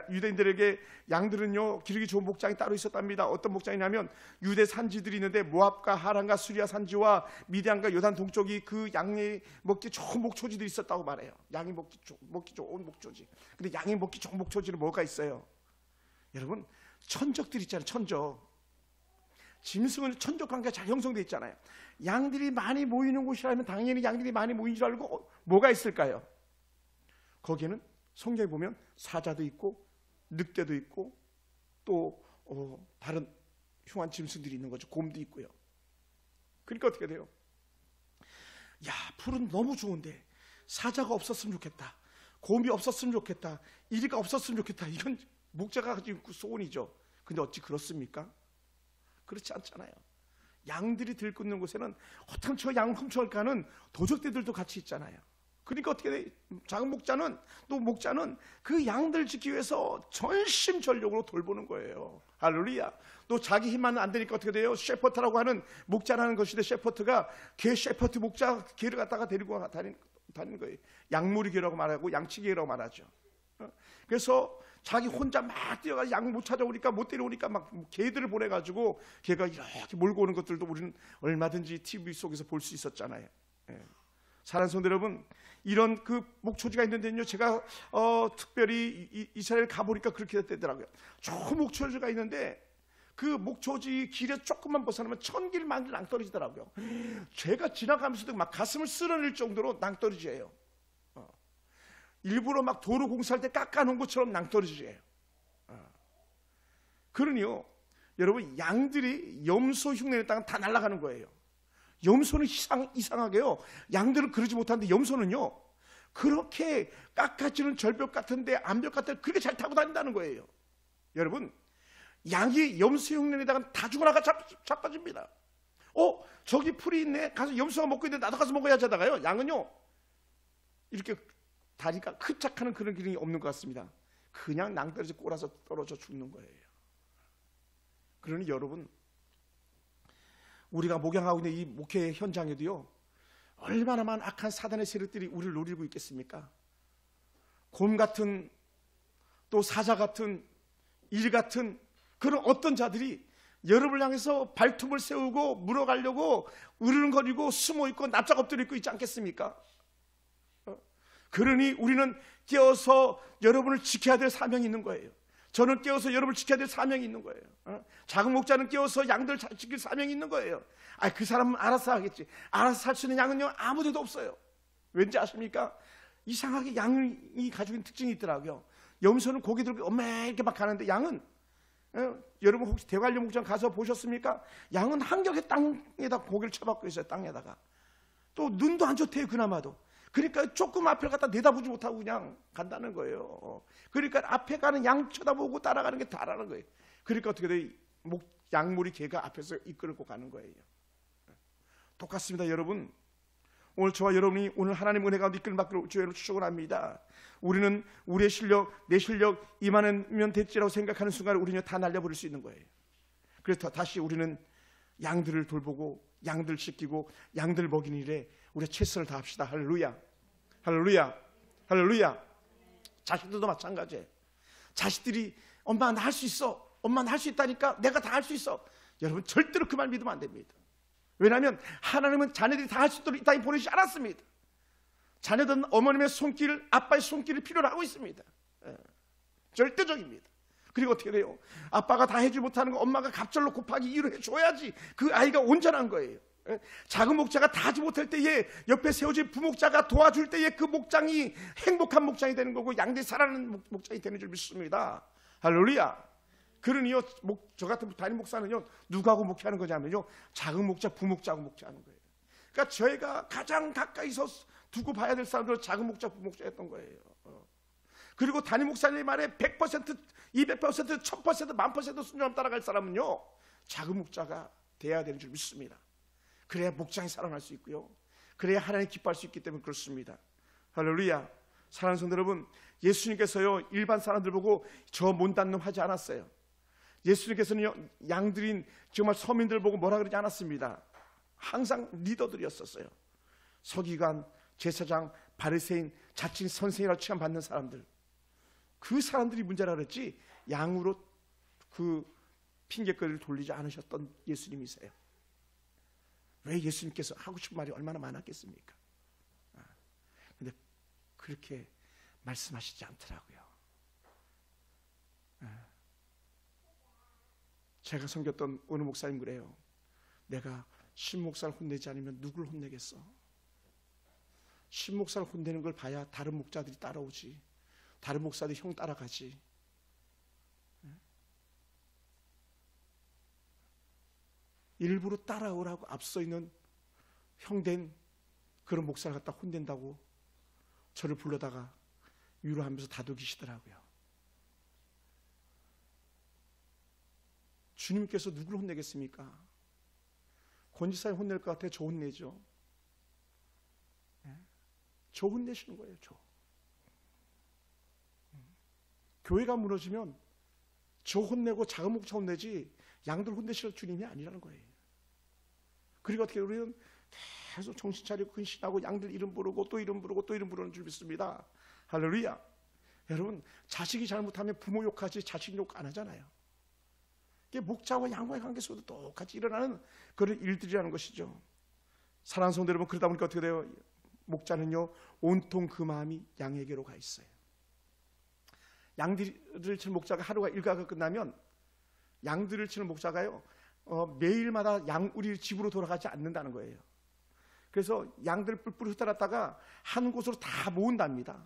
유대인들에게 양들은요 기르기 좋은 목장이 따로 있었답니다. 어떤 목장이냐면 유대 산지들이 있는데 모압과 하란과 수리아 산지와 미디안과 요단 동쪽이 그 양이 먹기 좋은 목초지들이 있었다고 말해요. 양이 먹기 좋은 목초지. 근데 양이 먹기 좋은 목초지는 뭐가 있어요? 여러분, 천적들 있잖아요. 천적. 짐승은 천적 관계가 잘 형성되어 있잖아요. 양들이 많이 모이는 곳이라면 당연히 양들이 많이 모인 줄 알고 뭐가 있을까요? 거기에는 성경에 보면 사자도 있고 늑대도 있고 또 다른 흉한 짐승들이 있는 거죠. 곰도 있고요. 그러니까 어떻게 돼요? 야, 풀은 너무 좋은데 사자가 없었으면 좋겠다. 곰이 없었으면 좋겠다. 이리가 없었으면 좋겠다. 이건 목자가 가지고 있는 소원이죠. 근데 어찌 그렇습니까? 그렇지 않잖아요. 양들이 들끓는 곳에는 어떻게 저 양 훔쳐갈까는 도적대들도 같이 있잖아요. 그러니까 어떻게 돼? 작은 목자는 또 목자는 그 양들 지키기 위해서 전심전력으로 돌보는 거예요. 할렐루야. 또 자기 힘만 안 되니까 어떻게 돼요? 셰퍼트라고 하는 목자라는 것인데 셰퍼트가 개 셰퍼트 목자 개를 갖다가 데리고 다니는 거예요. 양무리 개라고 말하고 양치개라고 말하죠. 그래서 자기 혼자 막 뛰어가 양 못 찾아오니까 못 데려오니까 막 개들을 보내가지고 개가 이렇게 몰고 오는 것들도 우리는 얼마든지 TV 속에서 볼 수 있었잖아요. 사랑하는 성도 여러분, 이런 그 목초지가 있는데요, 제가 특별히 이스라엘 가보니까 그렇게 되더라고요. 좋은 목초지가 있는데 그 목초지 길에 조금만 벗어나면 천길 만길 낭떠러지더라고요. 제가 지나가면서도 막 가슴을 쓸어낼 정도로 낭떠러지예요. 일부러 막 도로 공사할 때 깎아놓은 것처럼 낭떠러지예요. 그러니요, 여러분, 양들이 염소 흉내냈다가 다 날아가는 거예요. 염소는 이상하게요, 양들은 그러지 못하는데 염소는요 그렇게 깎아지는 절벽 같은데 암벽 같은데 그렇게 잘 타고 다닌다는 거예요. 여러분, 양이 염소 흉내내다가 다 죽어나가 자빠집니다. 저기 풀이 있네, 가서 염소가 먹고 있는데 나도 가서 먹어야지 하다가요, 양은요 이렇게 다리가 흡착하는 그런 기능이 없는 것 같습니다. 그냥 낭떠러지 꼬라서 떨어져 죽는 거예요. 그러니 여러분, 우리가 목양하고 있는 이 목회 현장에도요 얼마나 많은 악한 사단의 세력들이 우리를 노리고 있겠습니까? 곰 같은, 또 사자 같은, 일 같은 그런 어떤 자들이 여러분을 향해서 발톱을 세우고 물어가려고 으르렁거리고 숨어있고 납작 엎드려 있고 있지 않겠습니까? 그러니 우리는 깨어서 여러분을 지켜야 될 사명이 있는 거예요. 저는 깨어서 여러분을 지켜야 될 사명이 있는 거예요. 작은 목자는 깨어서 양들 잘 지킬 사명이 있는 거예요. 그 사람은 알아서 하겠지. 알아서 살 수 있는 양은요 아무 데도 없어요. 왠지 아십니까? 이상하게 양이 가지고 있는 특징이 있더라고요. 염소는 고기 들고 엄마 이렇게 막 가는데 양은, 여러분 혹시 대관령 목장 가서 보셨습니까? 양은 한겹에 땅에다 고기를 쳐박고 있어요. 땅에다가. 또 눈도 안 좋대요. 그나마도. 그러니까 조금 앞을 갖다 내다보지 못하고 그냥 간다는 거예요. 그러니까 앞에 가는 양 쳐다보고 따라가는 게 다라는 거예요. 그러니까 어떻게 돼? 양무리 개가 앞에서 이끌고 가는 거예요. 똑같습니다. 여러분, 오늘 저와 여러분이 오늘 하나님 은혜 가운데 이끌림 받기를 주의 이름으로 축원합니다. 우리는 우리의 실력, 내 실력 이만하면 됐지라고 생각하는 순간에 우리는 다 날려버릴 수 있는 거예요. 그래서 다시 우리는 양들을 돌보고 양들 씻기고 양들 먹이는 일에 우리가 최선을 다합시다. 할렐루야, 할렐루야, 할렐루야. 자식들도 마찬가지예요. 자식들이 엄마 나 할 수 있어, 엄마 나 할 수 있다니까, 내가 다 할 수 있어. 여러분 절대로 그 말 믿으면 안 됩니다. 왜냐하면 하나님은 자녀들이 다 할 수 있도록 이 땅에 보내지 않았습니다. 자녀들은 어머님의 손길, 아빠의 손길을 필요로 하고 있습니다. 절대적입니다. 그리고 어떻게 돼요? 아빠가 다 해주지 못하는 거 엄마가 갑절로 곱하기 2로 해줘야지 그 아이가 온전한 거예요. 작은 목자가 다 하지 못할 때에 옆에 세워진 부목자가 도와줄 때에 그 목장이 행복한 목장이 되는 거고 양들이 살아나는 목장이 되는 줄 믿습니다. 할렐루야. 그러니요, 저 같은 담임 목사는요 누구하고 목회하는 거냐면요 작은 목자, 부목자하고 목회하는 거예요. 그러니까 저희가 가장 가까이서 두고 봐야 될 사람들은 작은 목자, 부목자였던 거예요. 그리고 담임 목사님 말에 100%, 200%, 1000%, 1000% 순종함 따라갈 사람은요 작은 목자가 돼야 되는 줄 믿습니다. 그래야 목장이 살아날 수 있고요, 그래야 하나님 기뻐할 수 있기 때문에 그렇습니다. 할렐루야. 사랑하는 성도 여러분, 예수님께서요 일반 사람들 보고 저 못난 놈 하지 않았어요. 예수님께서는요 양들인 정말 서민들 보고 뭐라 그러지 않았습니다. 항상 리더들이었었어요. 서기관, 제사장, 바리새인, 자칭 선생이라고 취함받는 사람들, 그 사람들이 문제라 그랬지 양으로 그 핑계거리를 돌리지 않으셨던 예수님이세요. 왜 예수님께서 하고 싶은 말이 얼마나 많았겠습니까? 근데 그렇게 말씀하시지 않더라고요. 제가 섬겼던 어느 목사님 그래요. 내가 신목사를 혼내지 않으면 누굴 혼내겠어? 신목사를 혼내는 걸 봐야 다른 목자들이 따라오지, 다른 목사들이 형 따라가지. 일부러 따라오라고 앞서 있는 형된 그런 목사를 갖다 혼낸다고 저를 불러다가 위로하면서 다독이시더라고요. 주님께서 누구를 혼내겠습니까? 권지사님 혼낼 것 같아요? 저 혼내죠. 저 혼내시는 거예요. 저. 교회가 무너지면 저 혼내고 작은 목자 혼내지 양들 혼내실 주님이 아니라는 거예요. 그리고 어떻게 우리는 계속 정신 차리고 근신하고 양들 이름 부르고 또 이름 부르고 또 이름 부르는 줄 믿습니다. 할렐루야. 여러분, 자식이 잘못하면 부모 욕하지 자식 욕 안 하잖아요. 이게 목자와 양과의 관계 속에도 똑같이 일어나는 그런 일들이라는 것이죠. 사랑하는 성도 여러분, 그러다 보니까 어떻게 돼요? 목자는요, 온통 그 마음이 양에게로 가 있어요. 양들을 치는 목자가 하루가 일과가 끝나면 양들을 치는 목자가요, 매일마다 양우리 집으로 돌아가지 않는다는 거예요. 그래서 양들 뿔뿔이 흩어놨다가 한 곳으로 다 모은답니다.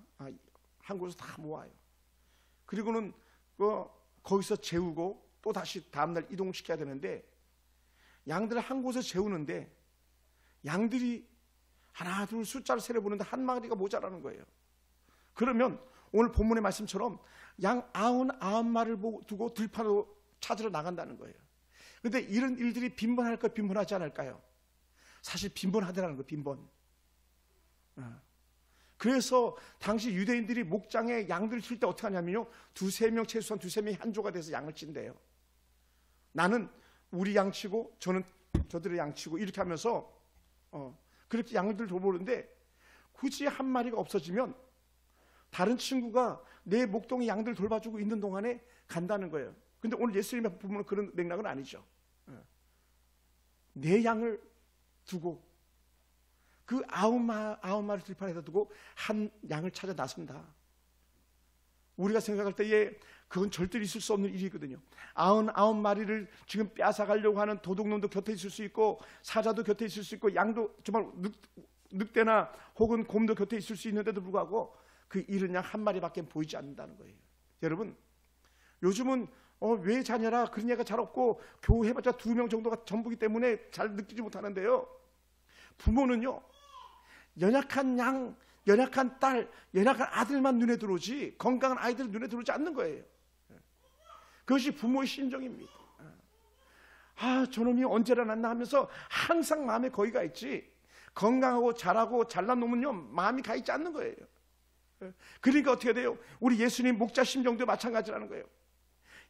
한 곳으로 다 모아요. 그리고는 거기서 재우고 또 다시 다음날 이동시켜야 되는데, 양들을 한 곳에 재우는데 양들이 하나 둘 숫자를 세려보는데 한 마리가 모자라는 거예요. 그러면 오늘 본문의 말씀처럼 양 99마리를 두고 들판으로 찾으러 나간다는 거예요. 그런데 이런 일들이 빈번할까요? 빈번하지 않을까요? 사실 빈번하더라는 거예요. 빈번. 그래서 당시 유대인들이 목장에 양들을 칠 때 어떻게 하냐면요, 두세 명, 최소한 두세 명이 한 조가 돼서 양을 친대요. 나는 우리 양 치고 저는 저들의 양 치고 이렇게 하면서 그렇게 양들 돌보는데, 굳이 한 마리가 없어지면 다른 친구가 내 목동의 양들 돌봐주고 있는 동안에 간다는 거예요. 근데 오늘 예수님의 부분은 그런 맥락은 아니죠. 내 양을 두고 그 99마리 들판에다 두고 한 양을 찾아 나선다. 우리가 생각할 때에 그건 절대로 있을 수 없는 일이거든요. 99마리를 지금 뺏어가려고 하는 도둑놈도 곁에 있을 수 있고, 사자도 곁에 있을 수 있고, 양도 정말 늑대나 혹은 곰도 곁에 있을 수 있는데도 불구하고 그 잃은 양 한 마리밖에 보이지 않는다는 거예요. 여러분, 요즘은 왜 자녀라 그런 애가 잘 없고 교회 해봤자 2명 정도가 전부기 때문에 잘 느끼지 못하는데요, 부모는요, 연약한 양, 연약한 딸, 연약한 아들만 눈에 들어오지 건강한 아이들은 눈에 들어오지 않는 거예요. 그것이 부모의 심정입니다. 저놈이 언제 일어났나 하면서 항상 마음에 거기가 있지, 건강하고 잘하고 잘난 놈은요 마음이 가 있지 않는 거예요. 그러니까 어떻게 돼요? 우리 예수님 목자 심정도 마찬가지라는 거예요.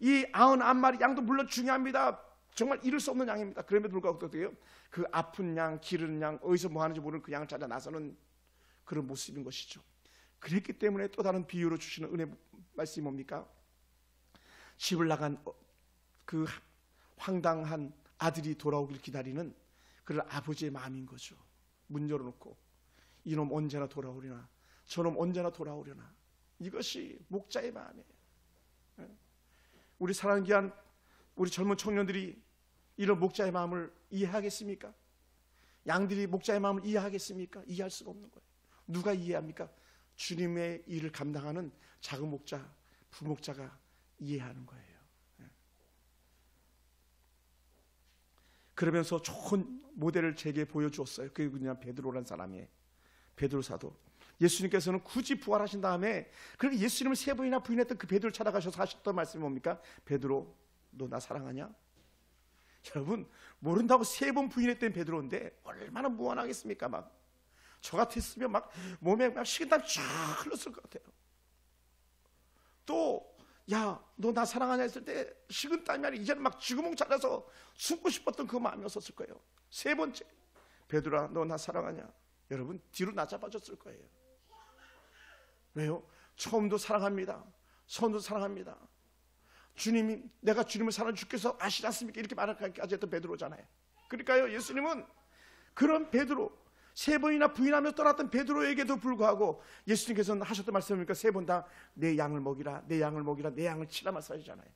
이 99마리 양도 물론 중요합니다. 정말 잃을 수 없는 양입니다. 그럼에도 불구하고 어떻게 해요? 그 아픈 양, 기르는 양, 어디서 뭐 하는지 모르는 그 양을 찾아 나서는 그런 모습인 것이죠. 그랬기 때문에 또 다른 비유로 주시는 은혜 말씀이 뭡니까? 집을 나간 그 황당한 아들이 돌아오길 기다리는 그런 아버지의 마음인 거죠. 문 열어놓고 이놈 언제나 돌아오려나, 저놈 언제나 돌아오려나. 이것이 목자의 마음이에요. 우리 사랑하는 귀한 우리 젊은 청년들이 이런 목자의 마음을 이해하겠습니까? 양들이 목자의 마음을 이해하겠습니까? 이해할 수가 없는 거예요. 누가 이해합니까? 주님의 일을 감당하는 작은 목자, 부목자가 이해하는 거예요. 그러면서 좋은 모델을 제게 보여주었어요. 그게 그냥 베드로라는 사람이에요. 베드로 사도. 예수님께서는 굳이 부활하신 다음에 그렇게 예수님을 3번이나 부인했던 그 베드로를 찾아가셔서 하셨던 말씀이 뭡니까? 베드로, 너 나 사랑하냐? 여러분, 모른다고 3번 부인했던 베드로인데 얼마나 무한하겠습니까? 막 저 같았으면 막 몸에 막 식은땀 쫙 흘렀을 것 같아요. 또 야, 너 나 사랑하냐 했을 때 식은땀이 아니라 이제는 막 쥐구멍 찾아서 숨고 싶었던 그 마음이었을 거예요. 3번째, 베드로야, 너 나 사랑하냐? 여러분 뒤로 나잡아줬을 거예요. 왜요? 처음도 사랑합니다. 선도 사랑합니다. 주님이 내가 주님을 사랑해 주께서 아시지 않습니까? 이렇게 말하기까지 했던 베드로잖아요. 그러니까요, 예수님은 그런 베드로, 3번이나 부인하며 떠났던 베드로에게도 불구하고 예수님께서는 하셨던 말씀입니까? 3번 다 내 양을 먹이라, 내 양을 먹이라, 내 양을 치라 말씀하시잖아요.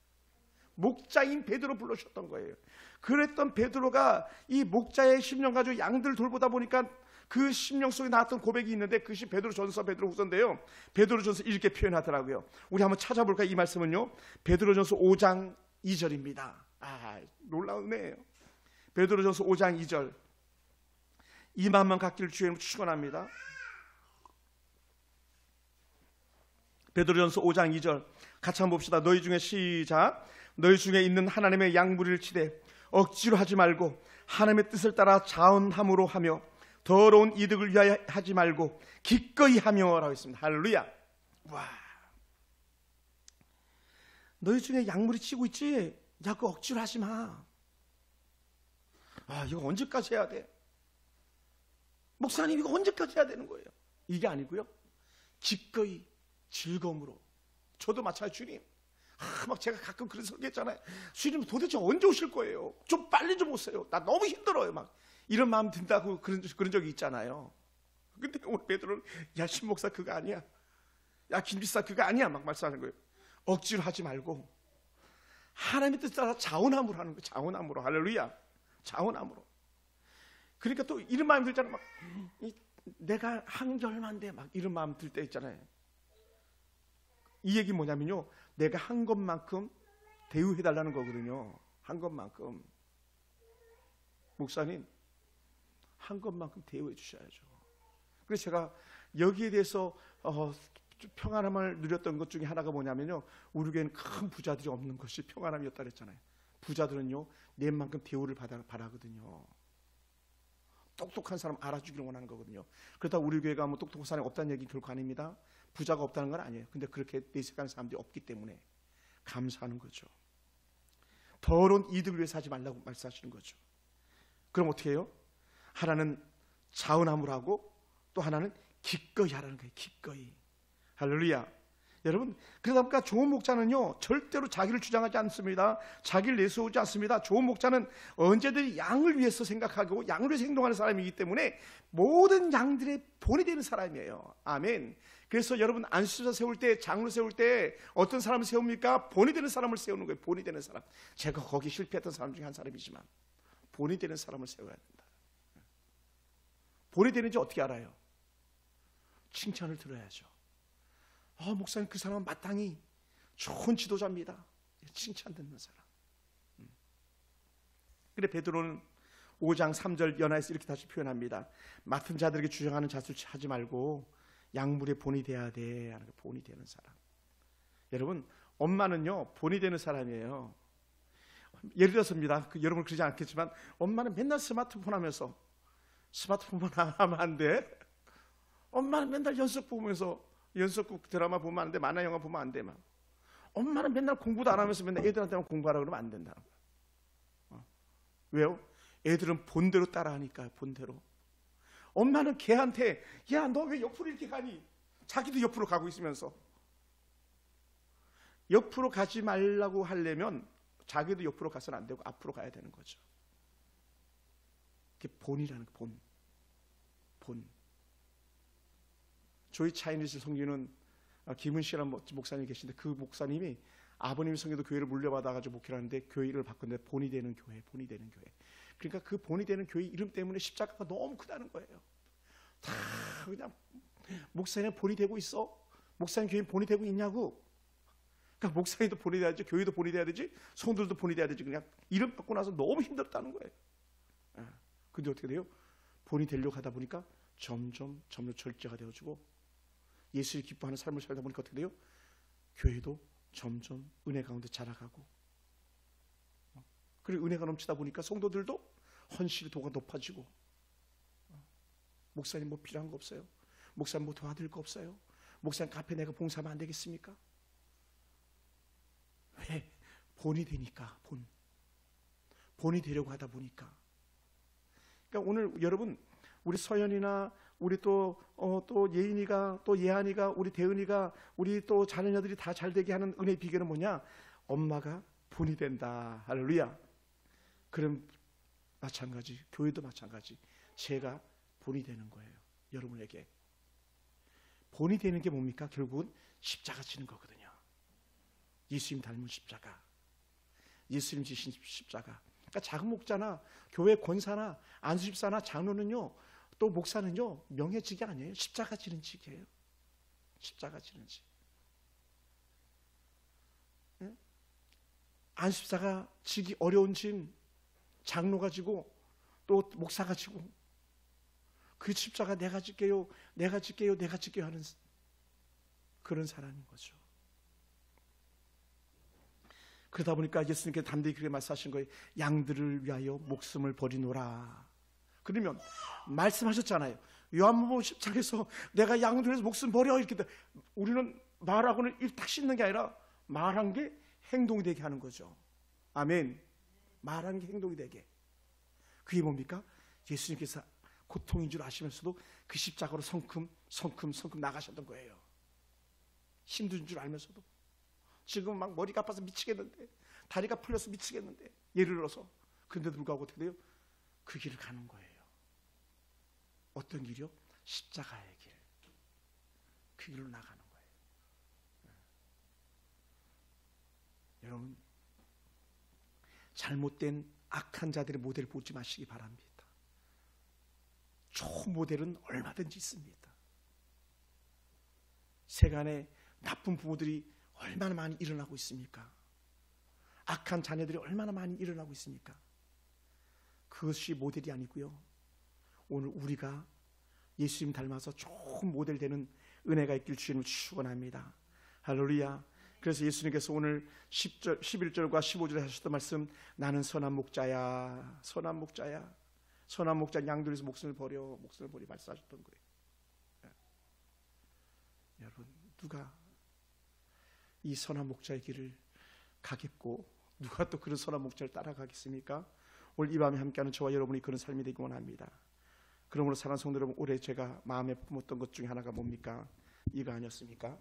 목자인 베드로 불러주셨던 거예요. 그랬던 베드로가 이 목자의 심령 가지고 양들 돌보다 보니까 그 심령 속에 나왔던 고백이 있는데 그것이 베드로전서, 베드로후서인데요. 베드로전서 이렇게 표현하더라고요. 우리 한번 찾아볼까요? 이 말씀은요, 베드로전서 5장 2절입니다. 놀라운 은혜예요. 베드로전서 5장 2절. 이 마음만 갖기를 주의 이름으로 축원합니다. 베드로전서 5장 2절 같이 한번 봅시다. 너희 중에 시작. 너희 중에 있는 하나님의 양무리를 치되 억지로 하지 말고 하나님의 뜻을 따라 자원함으로 하며 더러운 이득을 위하여 하지 말고 기꺼이 하며라고 했습니다. 할렐루야. 와, 너희 중에 양무리 치고 있지? 야, 그거 억지로 하지 마. 이거 언제까지 해야 돼? 목사님, 이거 언제까지 해야 되는 거예요? 이게 아니고요, 기꺼이 즐거움으로. 저도 마찬가지. 주님, 막 제가 가끔 그런 설교했잖아요. 주님 도대체 언제 오실 거예요? 좀 빨리 좀 오세요. 나 너무 힘들어요. 막 이런 마음 든다고 그런 적이 있잖아요. 근데 오늘 베드로는 야, 신목사 그거 아니야. 야, 김지사 그거 아니야. 막 말씀하는 거예요. 억지로 하지 말고 하나님의 뜻 따라 자원함으로 하는 거예요. 자원함으로. 할렐루야. 자원함으로. 그러니까 또 이런 마음이 들잖아요. 막 내가 한 결만 돼. 막 이런 마음 들 때 있잖아요. 이 얘기 뭐냐면요, 내가 한 것만큼 대우해달라는 거거든요. 한 것만큼. 목사님, 한 것만큼 대우해 주셔야죠. 그래서 제가 여기에 대해서 평안함을 누렸던 것 중에 하나가 뭐냐면요, 우리 교회는 큰 부자들이 없는 것이 평안함이었다 그랬잖아요. 부자들은요, 내만큼 대우를 바라거든요. 똑똑한 사람 알아주기를 원하는 거거든요. 그러다 우리 교회가 뭐 똑똑한 사람이 없다는 얘기 결코 아닙니다. 부자가 없다는 건 아니에요. 근데 그렇게 내색하는 사람들이 없기 때문에 감사하는 거죠. 더러운 이득을 위해서 하지 말라고 말씀하시는 거죠. 그럼 어떻게 해요? 하나는 자원함으로 하고 또 하나는 기꺼이 하라는 거예요. 기꺼이. 할렐루야. 여러분, 그러다 보니까 좋은 목자는요, 절대로 자기를 주장하지 않습니다. 자기를 내세우지 않습니다. 좋은 목자는 언제든지 양을 위해서 생각하고 양을 위해서 행동하는 사람이기 때문에 모든 양들의 본이 되는 사람이에요. 아멘. 그래서 여러분, 안수자 세울 때, 장로 세울 때 어떤 사람을 세웁니까? 본이 되는 사람을 세우는 거예요. 본이 되는 사람. 제가 거기 실패했던 사람 중에 한 사람이지만 본이 되는 사람을 세워야 된다. 본이 되는지 어떻게 알아요? 칭찬을 들어야죠. 목사님, 그 사람은 마땅히 좋은 지도자입니다. 칭찬 듣는 사람. 그래, 베드로는 5장 3절 연하에서 이렇게 다시 표현합니다. 맡은 자들에게 주장하는 자술 하지 말고 양물의 본이 돼야 돼 하는 거. 본이 되는 사람. 여러분, 엄마는요, 본이 되는 사람이에요. 예를 들어서입니다. 여러분 그러지 않겠지만 엄마는 맨날 스마트폰 하면서, 스마트폰만 하면 안 돼. 엄마는 맨날 연속 보면서, 연속극 드라마 보면 안 돼. 만화 영화 보면 안 돼. 막. 엄마는 맨날 공부도 안 하면서 맨날 애들한테만 공부하라 그러면 안 된다. 왜요? 애들은 본대로 따라하니까요. 본대로. 엄마는 걔한테 야, 너 왜 옆으로 이렇게 가니? 자기도 옆으로 가고 있으면서. 옆으로 가지 말라고 하려면 자기도 옆으로 가서는 안 되고 앞으로 가야 되는 거죠. 그게 본이라는 거. 본. 조이 차이니즈 성교는 김은씨라는 목사님이 계신데, 그 목사님이 아버님 성교도 교회를 물려받아가지고 목회를 하는데 교회를 바꿨는데 본이 되는 교회, 본이 되는 교회. 그러니까 그 본이 되는 교회 이름 때문에 십자가가 너무 크다는 거예요. 다 그냥 목사님 본이 되고 있어? 목사님 교회 본이 되고 있냐고? 그러니까 목사님도 본이 돼야 되지, 교회도 본이 돼야 되지, 성도들도 본이 돼야 되지. 그냥 이름 바꾸고 나서 너무 힘들었다는 거예요. 근데 어떻게 돼요? 본이 되려고 하다 보니까 점점 절제가 되어지고 예수를 기뻐하는 삶을 살다 보니까 어떻게 돼요? 교회도 점점 은혜 가운데 자라가고, 그리고 은혜가 넘치다 보니까 성도들도 헌신의 도가 높아지고, 목사님 뭐 필요한 거 없어요? 목사님 뭐 도와드릴 거 없어요? 목사님 카페 내가 봉사하면 안 되겠습니까? 왜? 본이 되니까. 본이 되려고 하다 보니까 그러니까 오늘 여러분, 우리 서연이나 우리 또 예인이가, 또 예한이가, 우리 대은이가, 우리 또 자녀들이 다 잘되게 하는 은혜의 비결은 뭐냐? 엄마가 본이 된다. 할렐루야. 그럼 마찬가지, 교회도 마찬가지, 제가 본이 되는 거예요. 여러분에게 본이 되는 게 뭡니까? 결국은 십자가 지는 거거든요. 예수님 닮은 십자가, 예수님 지신 십자가. 그러니까 작은 목자나 교회 권사나 안수집사나 장로는요, 또 목사는요, 명예직이 아니에요. 십자가 지는 직이에요. 십자가 지는 직. 네? 안수집사가 지기 어려운 짐 장로가 지고 또 목사가 지고, 그 십자가 내가 질게요, 내가 질게요, 내가 질게요 하는 그런 사람인 거죠. 그러다 보니까 예수님께서 담대히 그렇게 말씀하신 거예요. 양들을 위하여 목숨을 버리노라. 그러면 말씀하셨잖아요. 요한복음 10장에서 내가 양들을 위해서 목숨 버려, 이렇게. 우리는 말하고는 입 딱 씻는 게 아니라 말한 게 행동이 되게 하는 거죠. 아멘. 말한 게 행동이 되게. 그게 뭡니까? 예수님께서 고통인 줄 아시면서도 그 십자가로 성큼 나가셨던 거예요. 힘든 줄 알면서도. 지금 막 머리가 아파서 미치겠는데, 다리가 풀려서 미치겠는데, 예를 들어서. 그런데도 불구하고 어떻게 돼요? 그 길을 가는 거예요. 어떤 길이요? 십자가의 길. 그 길로 나가는 거예요. 여러분, 잘못된 악한 자들의 모델을 보지 마시기 바랍니다. 좋은 모델은 얼마든지 있습니다. 세간에 나쁜 부모들이 얼마나 많이 일어나고 있습니까? 악한 자녀들이 얼마나 많이 일어나고 있습니까? 그것이 모델이 아니고요, 오늘 우리가 예수님 닮아서 좋은 모델 되는 은혜가 있길 주님을 축원합니다. 할렐루야. 그래서 예수님께서 오늘 10절, 11절과 15절에 하셨던 말씀, 나는 선한 목자야, 선한 목자야, 선한 목자, 양들에서 목숨을 버려 말씀하셨던 거예요. 여러분, 누가 이 선한 목자의 길을 가겠고 누가 또 그런 선한 목자를 따라가겠습니까? 오늘 이 밤에 함께하는 저와 여러분이 그런 삶이 되기 원합니다. 그러므로 사랑하는 성도 여러분, 올해 제가 마음에 품었던 것 중에 하나가 뭡니까? 이거 아니었습니까?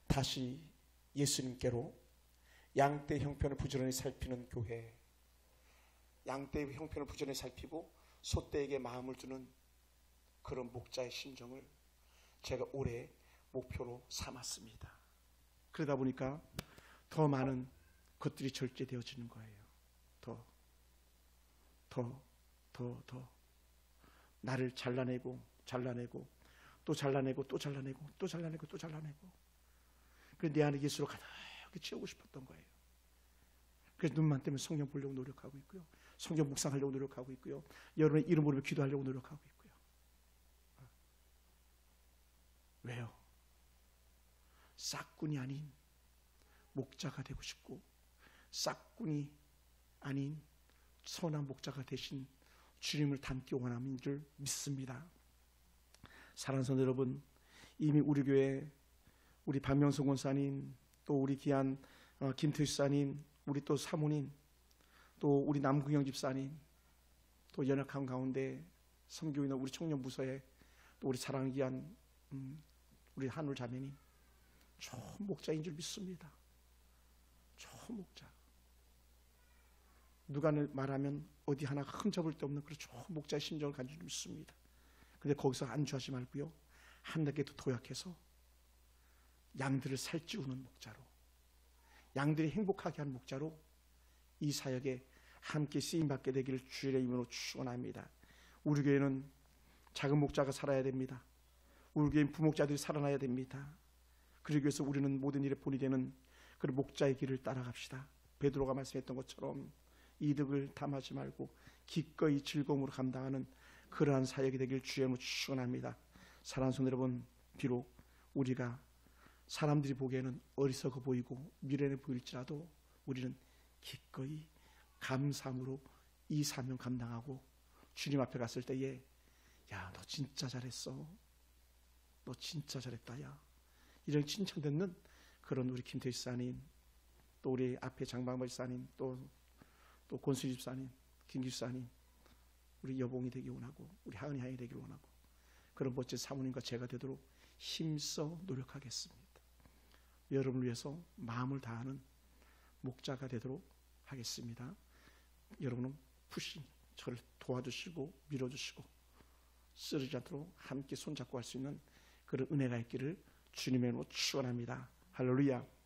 다시 예수님께로 양떼 형편을 부지런히 살피는 교회, 양떼의 형편을 부지런히 살피고 소떼에게 마음을 두는 그런 목자의 심정을 제가 올해 목표로 삼았습니다. 그러다 보니까 더 많은 것들이 절제되어지는 거예요. 더 나를 잘라내고 또 잘라내고 그래서 내 안에 예수로 가득히 채우고 싶었던 거예요. 그래서 눈만 뜨면 성경 보려고 노력하고 있고요, 성경 묵상하려고 노력하고 있고요, 여러분의 이름 부르며 기도하려고 노력하고 있고요. 왜요? 싹꾼이 아닌 목자가 되고 싶고, 싹꾼이 아닌 선한 목자가 되신 주님을 닮기 원함인 줄 믿습니다. 사랑하는 성도 여러분, 이미 우리 교회 우리 박명성 권사님, 또 우리 귀한 김태희 집사님, 우리 또 사모님, 또 우리 남구경 집사님, 또 연약한 가운데 섬기고 있는 우리 청년 부서에 또 우리 사랑하는 귀한 우리 한울 자매님, 좋은 목자인 줄 믿습니다. 좋은 목자. 누가 말하면 어디 하나 흠잡을 데 없는 그런 좋은 목자의 심정을 가지고 줄 믿습니다. 그런데 거기서 안주하지 말고요, 한 단계 더 도약해서 양들을 살찌우는 목자로, 양들이 행복하게 하는 목자로 이 사역에 함께 쓰임받게 되기를 주의 이름으로 축원합니다. 우리 교회는 작은 목자가 살아야 됩니다. 우리 교회는 부목자들이 살아나야 됩니다. 그러기 위해서 우리는 모든 일에 본이 되는 그런 목자의 길을 따라갑시다. 베드로가 말씀했던 것처럼 이득을 탐하지 말고 기꺼이 즐거움으로 감당하는 그러한 사역이 되길 주의 이름으로 축원합니다. 사랑하는 성도 여러분, 비록 우리가 사람들이 보기에는 어리석어 보이고 미련해 보일지라도 우리는 기꺼이 감사함으로 이 사명 감당하고 주님 앞에 갔을 때에, 야, 너 진짜 잘했어, 너 진짜 잘했다, 야, 이런 칭찬 듣는 그런 우리 김태희 집사님, 또 우리 앞에 장방벌 집사님, 또 권수희 집사님, 김기 집사님, 우리 여봉이 되기 원하고 우리 하은이 양이 되기를 원하고 그런 멋진 사모님과 제가 되도록 힘써 노력하겠습니다. 여러분을 위해서 마음을 다하는 목자가 되도록 하겠습니다. 여러분은 푸시 저를 도와주시고 밀어주시고 쓰러지지 않도록 함께 손잡고 할 수 있는 그런 은혜가 있기를 주님의 이름으로 축원합니다. 할렐루야.